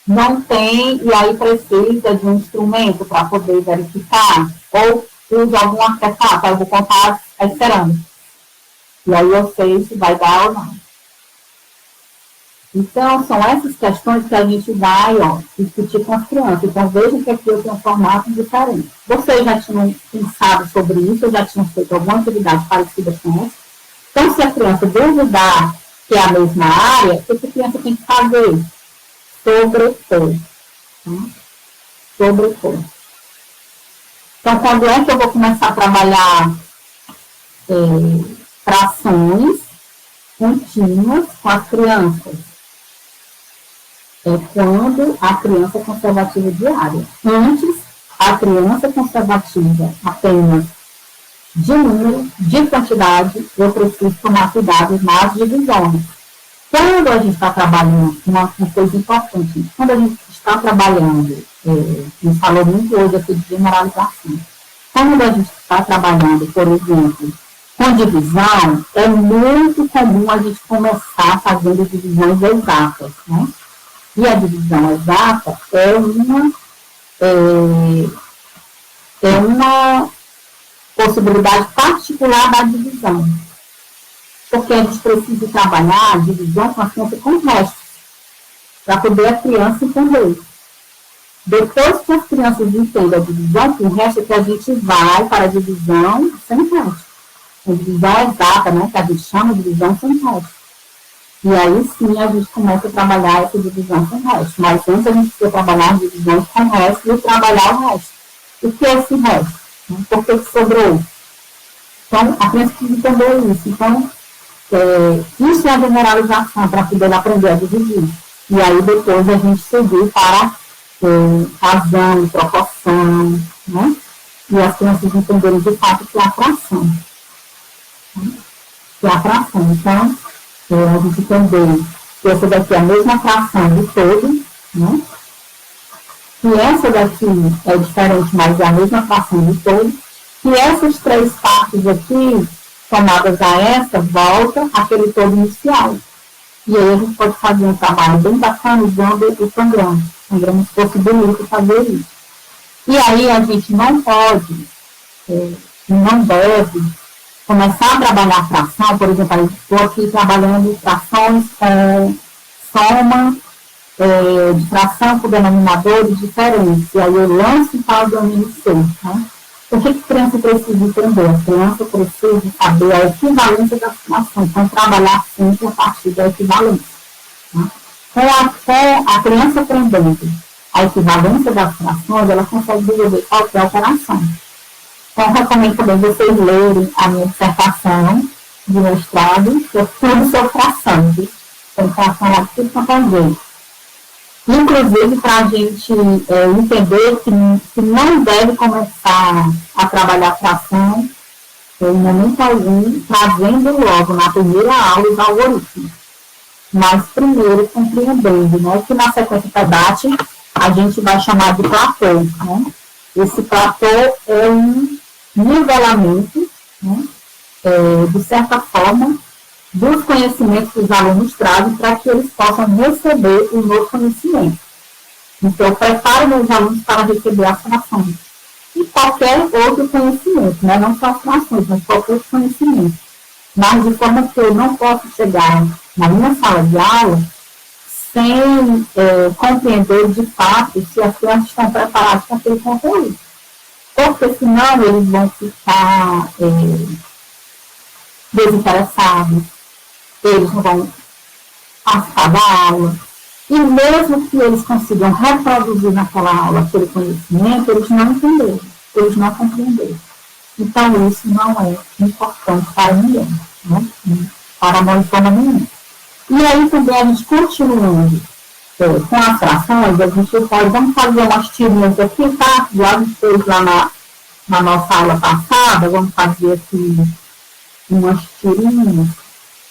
não tem e aí precisa de um instrumento para poder verificar, ou usa algum artefato, eu vou contar as cerâmicas. E aí eu sei se vai dar ou não. Então, são essas questões que a gente vai, ó, discutir com as crianças. Então, vejam que aqui eu tenho um formato diferente. Vocês já tinham pensado sobre isso, já tinham feito alguma atividade parecida com essa. Então, se a criança duvidar que é a mesma área, o que a criança tem que fazer? Sobrepor. Tá? Sobrepor. Então, quando é que eu vou começar a trabalhar frações contínuas com as crianças? É quando a criança é conservativa diária. Antes, a criança conservativa apenas de número, de quantidade, eu preciso tomar cuidado nas divisões. Quando a gente está trabalhando, uma coisa importante, quando a gente está trabalhando, a gente falou muito hoje aqui de generalização, quando a gente está trabalhando, por exemplo, com divisão, é muito comum a gente começar fazendo divisões exatas, né? E a divisão exata é uma possibilidade particular da divisão. Porque a gente precisa trabalhar a divisão com a ciência com o resto, para poder a criança entender. Depois que as crianças entendem a divisão com o resto, é que a gente vai para a divisão sem resto. A divisão exata, né, que a gente chama de divisão sem resto. E aí sim a gente começa a trabalhar essa divisão sem resto. Mas antes a gente precisa trabalhar as divisões com o resto e trabalhar o resto. O que é esse resto? Por que sobrou? Então, a criança precisa entender isso. Então, isso é a generalização para poder aprender a dividir. E aí depois a gente seguir para razão, proporção, né? E as crianças entenderem de fato que é a fração. Que é a fração. Então, a gente entender que essa daqui é a mesma fração de todo, né? Que essa daqui é diferente, mas é a mesma fração de todo. E essas três partes aqui, somadas a essa, volta àquele todo inicial. E aí a gente pode fazer um trabalho bem bacana usando o programa. O programa possibilita fazer isso. E aí a gente não pode, não deve, começar a trabalhar fração, por exemplo, estou aqui trabalhando frações com soma de fração com denominadores diferentes. E aí eu lanço em tal domínio C, né? O que a criança precisa entender? A criança precisa saber a equivalência das frações, então trabalhar sempre a partir da equivalência. Né? Com a criança aprendendo a equivalência das frações, ela consegue resolver qualquer operação. Então, eu recomendo também vocês lerem a minha dissertação, de mestrado, que é tudo sobre fração, tem fração lá de tudo quanto é jeito. Inclusive, para a gente entender que não deve começar a trabalhar fração em momento algum, trazendo logo na primeira aula os algoritmos. Mas primeiro compreendendo, né, que na sequência PEDAT a gente vai chamar de platô, né? Esse platô é um nivelamento, né, de certa forma, dos conhecimentos que os alunos trazem para que eles possam receber o novo conhecimento. Então, eu preparo meus alunos para receber as frações. E qualquer outro conhecimento, né? Não só as frações, mas qualquer outro conhecimento. Mas de forma que eu não posso chegar na minha sala de aula sem compreender de fato se as crianças estão preparadas para aquele conteúdo. Porque senão eles vão ficar desinteressados, eles não vão participar da aula. E mesmo que eles consigam reproduzir naquela aula aquele conhecimento, eles não entenderam, eles não compreenderam. Então, isso não é importante para ninguém, né? Para nós, forma nenhuma. E aí também a gente continuando com as frações, a gente pode, vamos fazer umas tirinhas aqui, tá? Já a gente fez lá na nossa aula passada, vamos fazer aqui umas tirinhas.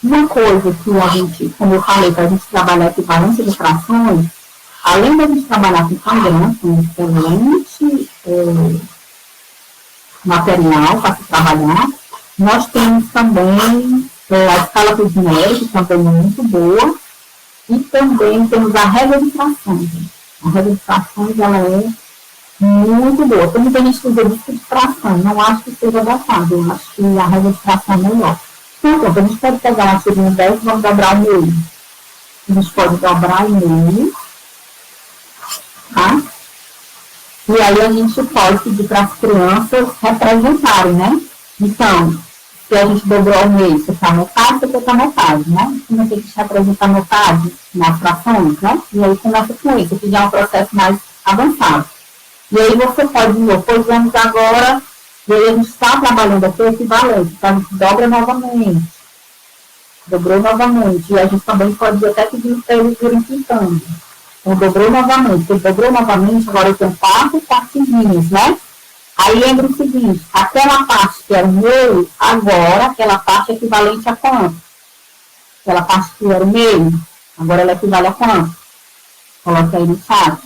Uma coisa que a gente, como eu falei, para a gente trabalhar equivalência de frações, além da gente trabalhar com Tangram, com excelente material para se trabalhar, nós temos também a escala Kuznets, que também é muito boa, e também temos a regra de frações. A regra de frações, ela é muito boa. Tem muita gente que usa disco de fração, não acho que seja adequado, eu acho que a regra de fração é melhor. Então, a gente pode pegar uma tirinha 10 e vamos dobrar o meio. A gente pode dobrar o meio, tá? E aí a gente pode pedir para as crianças representarem, né? Então, se a gente dobrou o meio, você está metade, você está metade, né? Como é que a gente representa a metade nas frações, né? E aí começa com isso, que já é um processo mais avançado. E aí você pode dizer, pois vamos agora, e aí a gente está trabalhando aqui equivalente, então a gente dobra novamente, dobrou novamente, e a gente também pode até pedir para eles irem pintando. Então, dobrou novamente, ele dobrou novamente, agora eu tenho 4 partezinhas, né? Aí lembra o seguinte, aquela parte que era o meio, agora aquela parte é equivalente a quanto? Aquela parte que era o meio, agora ela equivale a quanto? Coloca aí no chat.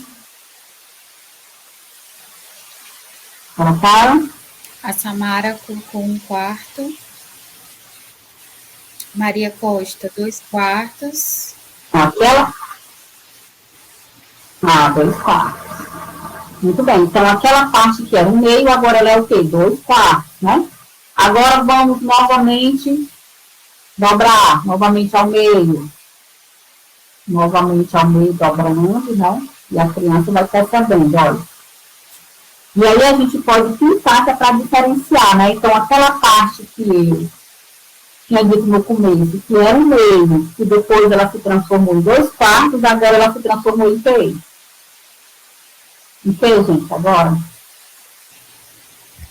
Colocaram? A Samara colocou 1/4. Maria Costa, 2/4. Aquela? 2/4. Muito bem, então aquela parte que era o meio, agora ela é o quê? 2/4, né? Agora vamos novamente dobrar, novamente ao meio. Novamente ao meio, dobrando, né? E a criança vai percebendo, olha. E aí a gente pode pintar, que é para diferenciar, né? Então, aquela parte que eu tinha dito no começo, que era o meio, que depois ela se transformou em 2/4, agora ela se transformou em 3. Em que, gente, agora?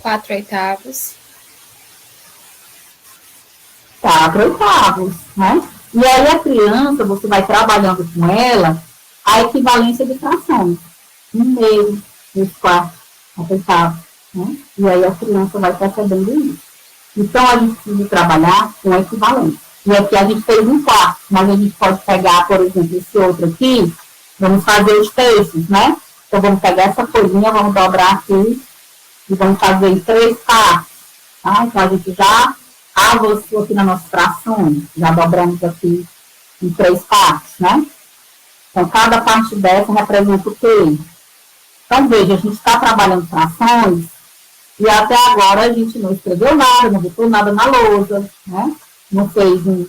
4/8. 4/8, né? E aí a criança, você vai trabalhando com ela a equivalência de frações. 1/2, 2/4, 4/8, né? E aí a criança vai percebendo isso. Então, a gente precisa trabalhar com equivalência. E aqui a gente fez 1/4, mas a gente pode pegar, por exemplo, esse outro aqui, vamos fazer os terços, né? Então, vamos pegar essa coisinha, vamos dobrar aqui e vamos fazer em 3 partes. Tá? Então, a gente já avançou aqui nas nossas frações, já dobramos aqui em 3 partes, né? Então, cada parte dessa representa o quê? Então, veja, a gente está trabalhando frações e até agora a gente não escreveu nada, não botou nada na lousa, né? Não fez um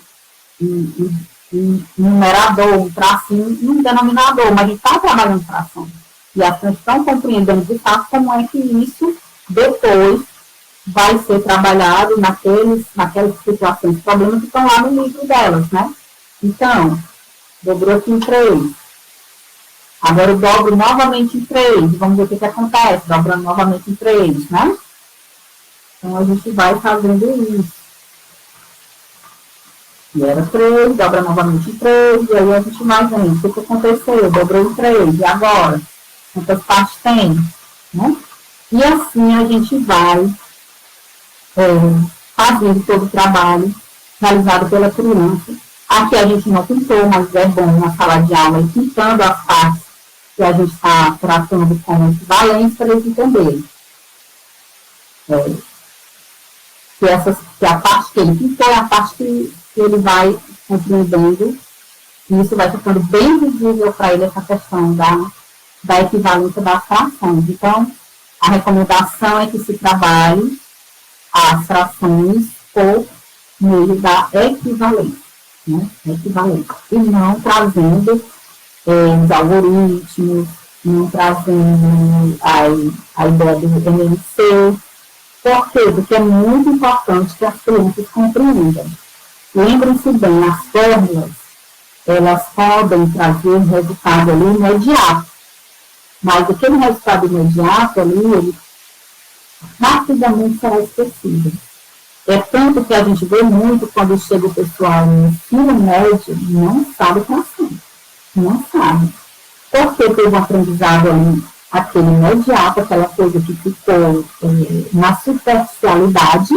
numerador, um tracinho, um denominador, mas a gente está trabalhando frações. E as pessoas estão compreendendo de fato como é que isso depois vai ser trabalhado naquelas situações, problemas que estão lá no livro delas, né? Então, dobrou aqui em 3. Agora eu dobro novamente em 3. Vamos ver o que acontece, dobrando novamente em 3, né? Então, a gente vai fazendo isso. E era 3, dobra novamente em 3, e aí a gente imagina, o que aconteceu? Dobrou em 3, e agora? Quantas partes tem? Né? E assim a gente vai fazendo todo o trabalho realizado pela criança. Aqui a gente não pintou, mas é bom na sala de aula ir pintando as partes que a gente está tratando como equivalentes para eles entenderem. Que a parte que ele pintou é a parte que ele vai compreendendo, e isso vai ficando bem visível para ele, essa questão da equivalência das frações. Então, a recomendação é que se trabalhe as frações por meio da equivalência, né? Equivalência. E não trazendo os algoritmos, não trazendo a ideia do MMC. Por quê? Porque é muito importante que as crianças compreendam. Lembrem-se bem, as fórmulas, elas podem trazer um resultado ali imediato. Mas aquele resultado imediato ali, ele rapidamente será esquecido. É tanto que a gente vê muito quando chega o pessoal no ensino médio, não sabe fração. Não sabe. Porque teve um aprendizado ali, aquele imediato, aquela coisa que ficou na superficialidade,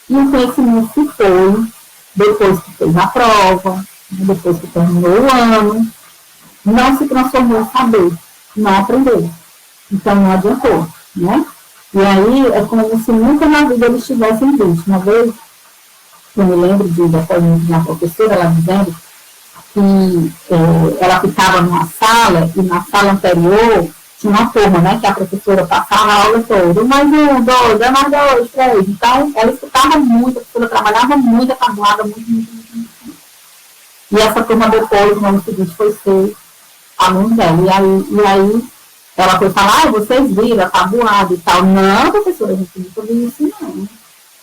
e o conhecimento se foi depois que fez a prova, depois que terminou o ano, não se transformou em saber, não aprendeu. Então não adiantou, né? E aí é como se nunca na vida eles tivessem visto. Uma vez, eu me lembro de depoimento de uma professora, ela dizendo que ela ficava numa sala, e na sala anterior tinha uma turma, né, que a professora passava a aula toda, mais 1, 2, mais 2, 3. Então, ela escutava muito, a professora trabalhava muito, atabuada muito. E essa turma depois, no ano seguinte, foi ser aluno dela. E aí ela foi falar, vocês viram, atabuada e tal. Não, professora, a gente nunca viu isso, não.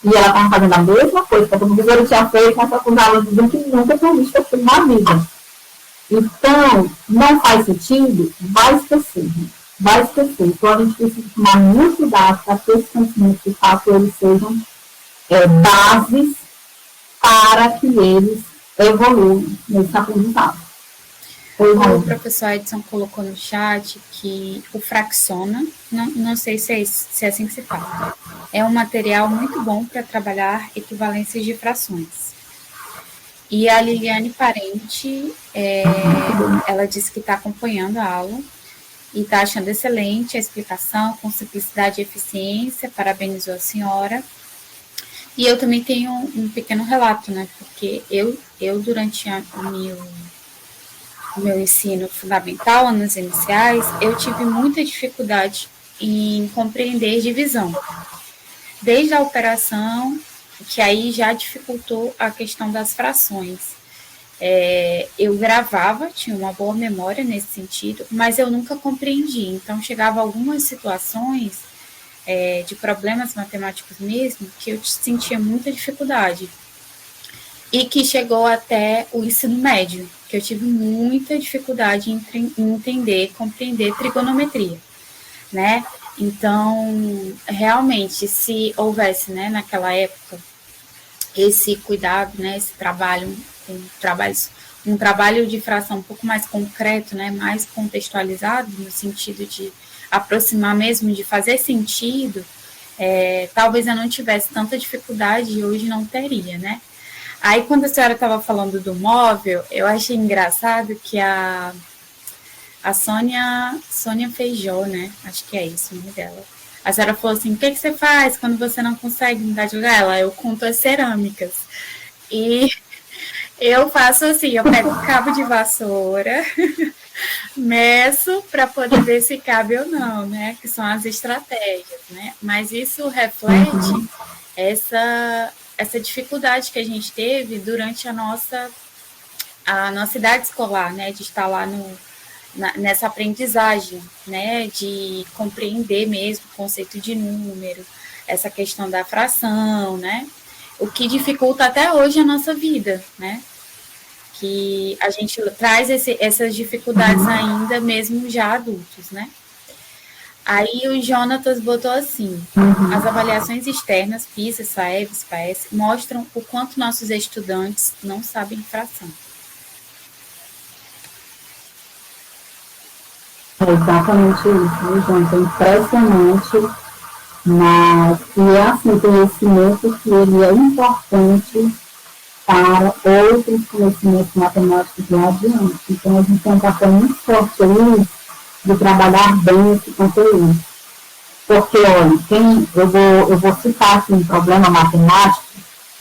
E ela estava fazendo a mesma coisa que a professora tinha feito, mas só com os alunos dizendo que nunca tinha visto aquilo na vida. Então, não faz sentido, vai esquecer. Vai esquecer. Então, a gente precisa tomar muito cuidado para que esses conhecimentos, de fato, eles sejam bases para que eles evoluam nesse aprendizado. O professor Edson colocou no chat que o Fraxona, não sei se é assim que se fala, é um material muito bom para trabalhar equivalências de frações. E a Liliane Parente, ela disse que está acompanhando a aula e está achando excelente a explicação, com simplicidade e eficiência, parabenizou a senhora. E eu também tenho um pequeno relato, né, porque eu durante o meu ensino fundamental, anos iniciais, eu tive muita dificuldade em compreender divisão. Desde a operação, que aí já dificultou a questão das frações. Eu gravava, tinha uma boa memória nesse sentido, mas eu nunca compreendi. Então, chegava algumas situações de problemas matemáticos mesmo, que eu sentia muita dificuldade. E que chegou até o ensino médio, que eu tive muita dificuldade em entender, compreender trigonometria, né? Então, realmente, se houvesse, né, naquela época, esse cuidado, né, esse trabalho, um trabalho de fração um pouco mais concreto, né, mais contextualizado, no sentido de aproximar mesmo, de fazer sentido, talvez eu não tivesse tanta dificuldade e hoje não teria, né? Aí, quando a senhora estava falando do móvel, eu achei engraçado que a Sônia Feijó, né? Acho que é isso o nome dela. A senhora falou assim, o que você faz quando você não consegue mudar de lugar? Eu conto as cerâmicas. E eu faço assim, eu pego o cabo de vassoura, meço para poder ver se cabe ou não, né? Que são as estratégias, né? Mas isso reflete essa dificuldade que a gente teve durante a nossa idade escolar, né, de estar lá nessa aprendizagem, né, de compreender mesmo o conceito de número, essa questão da fração, né, o que dificulta até hoje a nossa vida, né, que a gente traz essas dificuldades ainda mesmo já adultos, né. Aí o Jonatas botou assim, as avaliações externas, PISA, SAEB, SPAES, mostram o quanto nossos estudantes não sabem fração. É exatamente isso, viu, gente? É impressionante, mas e é assim, o conhecimento que ele é importante para outros conhecimentos matemáticos lá adiante. Então, a gente tem um papel muito forte aí de trabalhar bem esse conteúdo. Porque, olha, eu vou citar aqui um problema matemático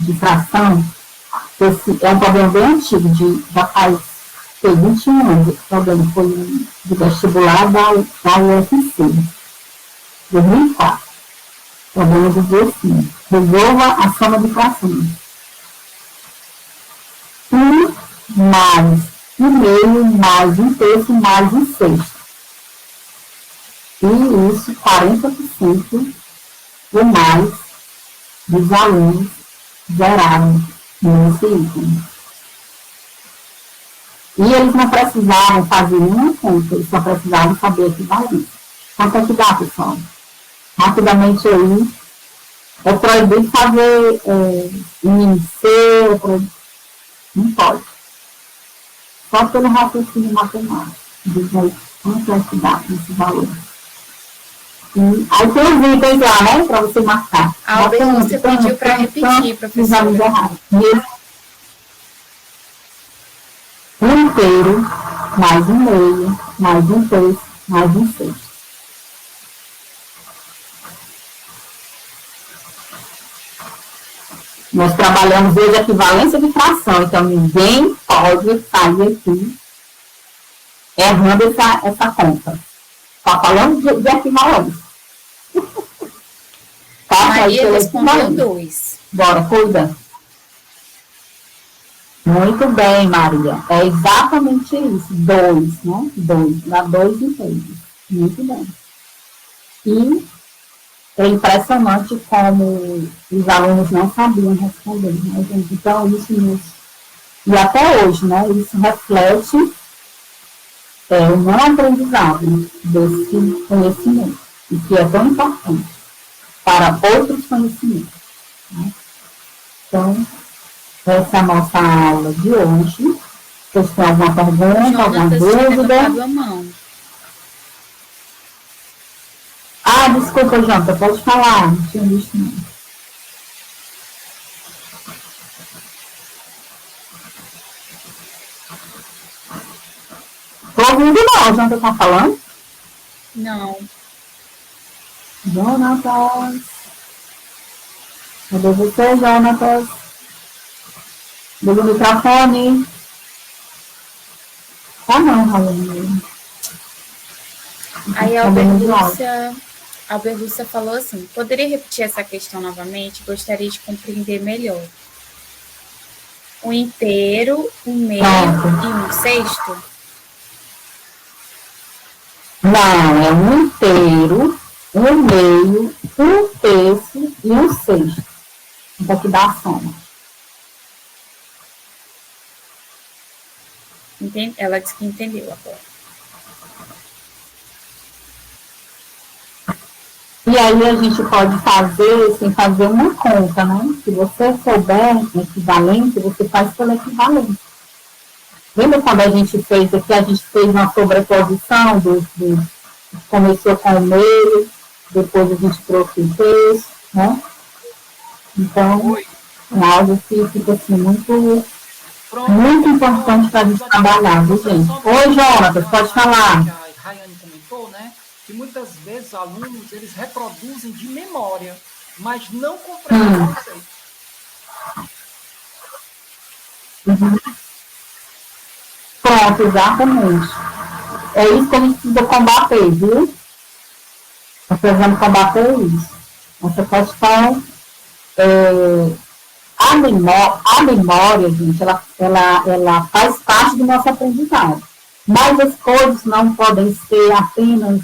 de fração, esse é um problema bem antigo, já faz 21 anos, esse problema foi de vestibular da UFC, 2004. O problema dizia assim, resolva a soma de frações. 1 mais 1/2 mais 1/3 mais 1/6. E isso, 40% ou mais dos alunos zeraram nesse item. E eles não precisavam fazer nenhuma conta, eles só precisavam saber a equivalência. Quanto é que dá, pessoal? Rapidamente aí, é proibido fazer INC, não pode. Só pelo raciocínio matemático. Diz aí, quanto é que dá esse valor? E aí tem os itens lá, né, para você marcar. Albert, você pediu para repetir, professora. 1/2 mais 1/2 mais 1/3 mais 1/6. Nós trabalhamos hoje a equivalência de fração, então ninguém pode sair aqui errando essa conta. Está falando de equivalência. Tá? Maria respondeu 2. Bora, cuida. Muito bem, Maria. É exatamente isso. 2, né? 2. Dá 2 inteiros. Muito bem. E é impressionante como os alunos não sabiam responder, né, gente? Então, isso e até hoje, né? Isso reflete o não aprendizado desse conhecimento, e que é tão importante para outros conhecimentos, né? Então, essa é a nossa aula de hoje. Vocês têm alguma pergunta, alguma dúvida? Ah, desculpa, Janta, pode falar. Não tinha visto não. Tô ouvindo não, Janta tá falando? Não. Jonatas. Cadê você, Jonatas? Liga o microfone. Tá não, Raulina. Aí a Alberlúcia falou assim, poderia repetir essa questão novamente? Gostaria de compreender melhor. 1/2, 1/2 e 1/6? Não, é 1/2, 1/2, 1/3 e 1/6. Então, que dá a soma. Ela disse que entendeu agora. E aí a gente pode fazer, sem fazer uma conta, né? Se você souber equivalente, você faz pela equivalência. Lembra quando a gente fez aqui, a gente fez uma sobreposição, começou com o meio, depois a gente trouxe o terço, né? Então, é algo que fica assim, muito importante para a gente trabalhar, viu, gente? Oi, Jonatas, pode falar. A Rayane comentou, né? Que muitas vezes alunos, eles reproduzem de memória, mas não compreendem o conceito. Pronto, exatamente. É isso que a gente precisa combater, viu? Nós precisamos combater isso. Essa questão, a memória, gente, ela faz parte do nosso aprendizado. Mas as coisas não podem ser apenas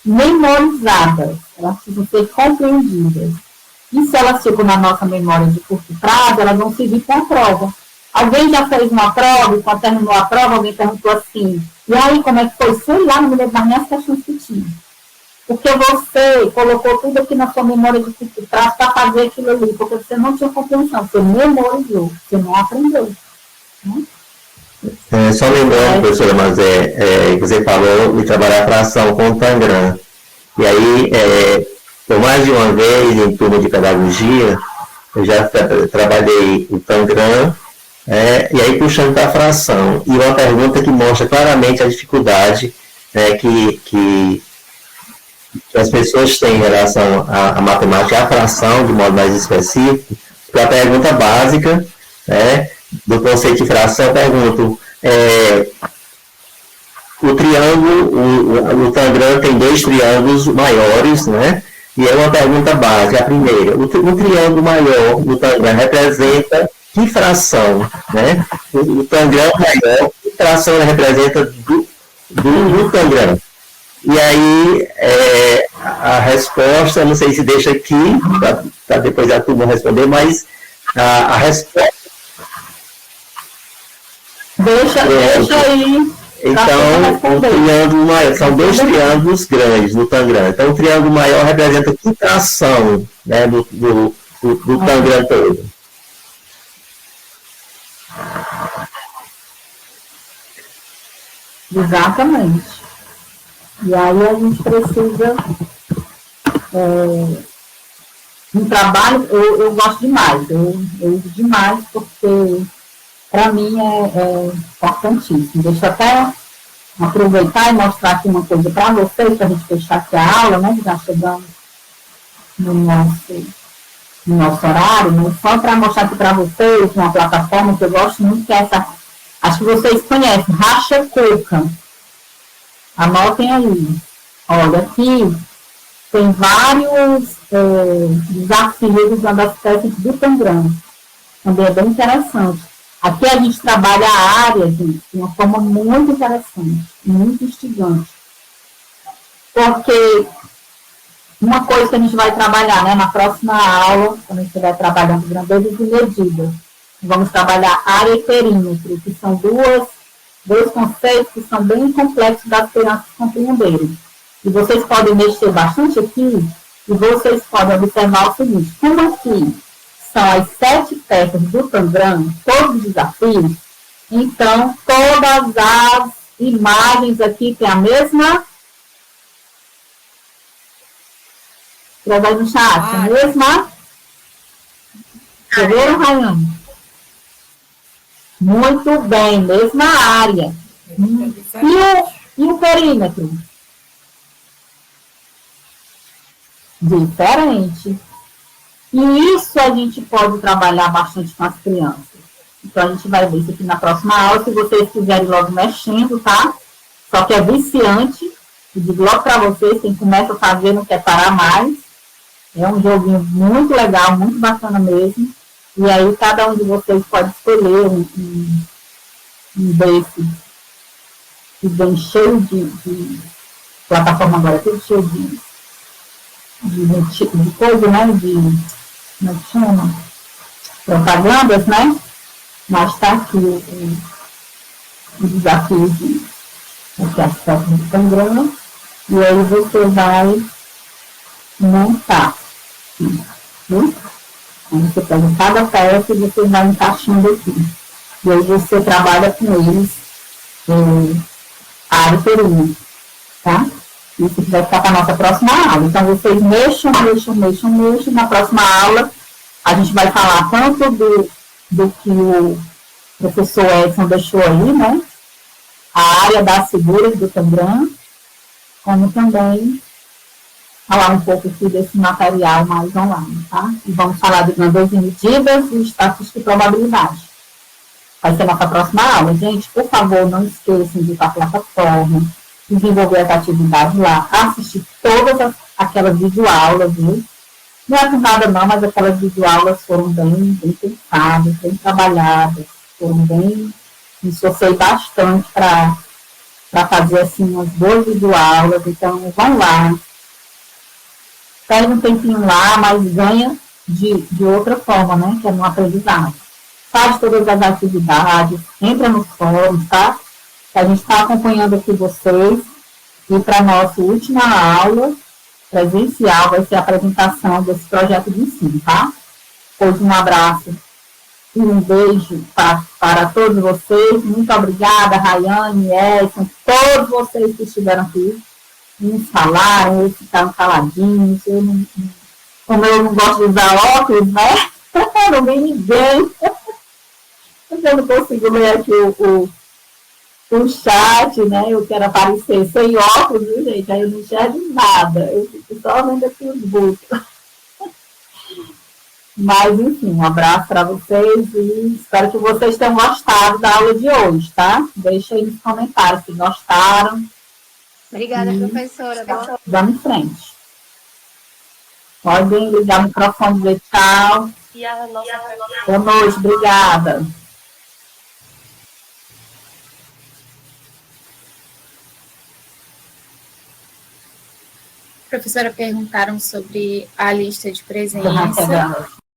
memorizadas, elas precisam ser compreendidas. E se elas ficam na nossa memória de curto prazo, elas vão servir para a prova. Alguém já fez uma prova, e quando terminou a prova, alguém perguntou assim, e aí, como é que foi? Sei lá, não me lembro das minhas questões que tinha. porque você colocou tudo aqui na sua memória de curto prazo para fazer aquilo ali, porque você não tinha compreensão, você memorizou, você não aprendeu. Né? Só lembrando, professora Mazé, que você falou de trabalhar a fração com o Tangram. E aí, por mais de uma vez, em turma de pedagogia, eu já trabalhei o Tangram, e aí puxando para a fração. E uma pergunta que mostra claramente a dificuldade que as pessoas têm em relação à matemática e à fração, de modo mais específico, porque a pergunta básica, do conceito de fração, eu pergunto, o triângulo, o Tangram tem 2 triângulos maiores, né? E é uma pergunta básica. A primeira, o triângulo maior do Tangram representa que fração, né? O Tangram maior, que fração ele representa do Tangram? E aí, a resposta, não sei se deixa aqui, para depois a turma responder, mas a resposta... Deixa aí. Então, o triângulo maior, são 2 triângulos grandes no Tangram. Então, o triângulo maior representa que fração, né, do Tangram todo? Exatamente. E aí a gente precisa, no trabalho, eu gosto demais, eu uso demais, porque para mim é importantíssimo. Deixa eu até aproveitar e mostrar aqui uma coisa para vocês, para a gente fechar aqui a aula, né? Já chegamos no nosso horário, né? Só para mostrar aqui para vocês uma plataforma que eu gosto muito, que é essa, acho que vocês conhecem, Racha Cuca. Anotem aí. Olha, aqui tem vários desafios das técnicas do Tangram. Também é bem interessante. Aqui a gente trabalha a área, gente, de uma forma muito interessante, muito instigante. Porque uma coisa que a gente vai trabalhar, né, na próxima aula, quando a gente vai trabalhando grandezas e medidas, vamos trabalhar área e perímetro, que são dois conceitos que são bem complexos das crianças compreenderem. E vocês podem mexer bastante aqui, e vocês podem observar o seguinte, como aqui são as 7 peças do Tangram, todos os desafios, então todas as imagens aqui têm a mesma... Através do chat, a mesma... Entenderam, Rayane? Muito bem, mesma área. E o perímetro? Diferente. E isso a gente pode trabalhar bastante com as crianças. Então, a gente vai ver isso aqui na próxima aula, se vocês quiserem logo mexendo, tá? Só que é viciante. Eu digo logo para vocês, quem começa a fazer não quer parar mais. É um joguinho muito legal, muito bacana mesmo. E aí, cada um de vocês pode escolher um desses que vem cheio de plataforma agora, tudo cheio de coisa, né? Como é que chama? Propagandas, né? Mas está aqui o desafio de aspecto do Tangram. E aí você vai montar. Viu? Aí você pega cada peça e você vai encaixando aqui. E aí você trabalha com eles área e perímetro, tá? Isso vai ficar para a nossa próxima aula. Então, vocês mexam. Na próxima aula, a gente vai falar tanto do que o professor Edson deixou aí, né? A área das figuras do Tangram, como também falar um pouco aqui desse material mais online, tá? E vamos falar de grandezas e medidas e estatística e probabilidade. Vai ser nossa próxima aula. Gente, por favor, não esqueçam de ir para a plataforma, desenvolver as atividades lá, assistir todas aquelas videoaulas, viu? Não é por nada não, mas aquelas videoaulas foram bem pensadas, bem trabalhadas, foram bem... Me esforcei bastante para fazer, assim, umas boas videoaulas, então vão lá, perde um tempinho lá, mas ganha de outra forma, né, que é no aprendizado. Faz todas as atividades, entra nos fóruns, tá? A gente está acompanhando aqui vocês, e para a nossa última aula, presencial vai ser a apresentação desse projeto de ensino, tá? Pois um abraço e um beijo para todos vocês. Muito obrigada, Rayane, Edson, todos vocês que estiveram aqui, nos falaram, ou ficaram caladinhos. Como eu não gosto de usar óculos, né? Não vi ninguém. Eu não consigo ler aqui o chat, né? Eu quero aparecer sem óculos, viu, gente? Aí eu não enxergo nada. Eu fico só vendo aqui os bustos. Mas, enfim, um abraço para vocês e espero que vocês tenham gostado da aula de hoje, tá? Deixa aí nos comentários se gostaram. Obrigada, professora. Vamos em frente. Podem ligar o microfone e dizer tchau. Boa noite, obrigada. Professora, perguntaram sobre a lista de presença.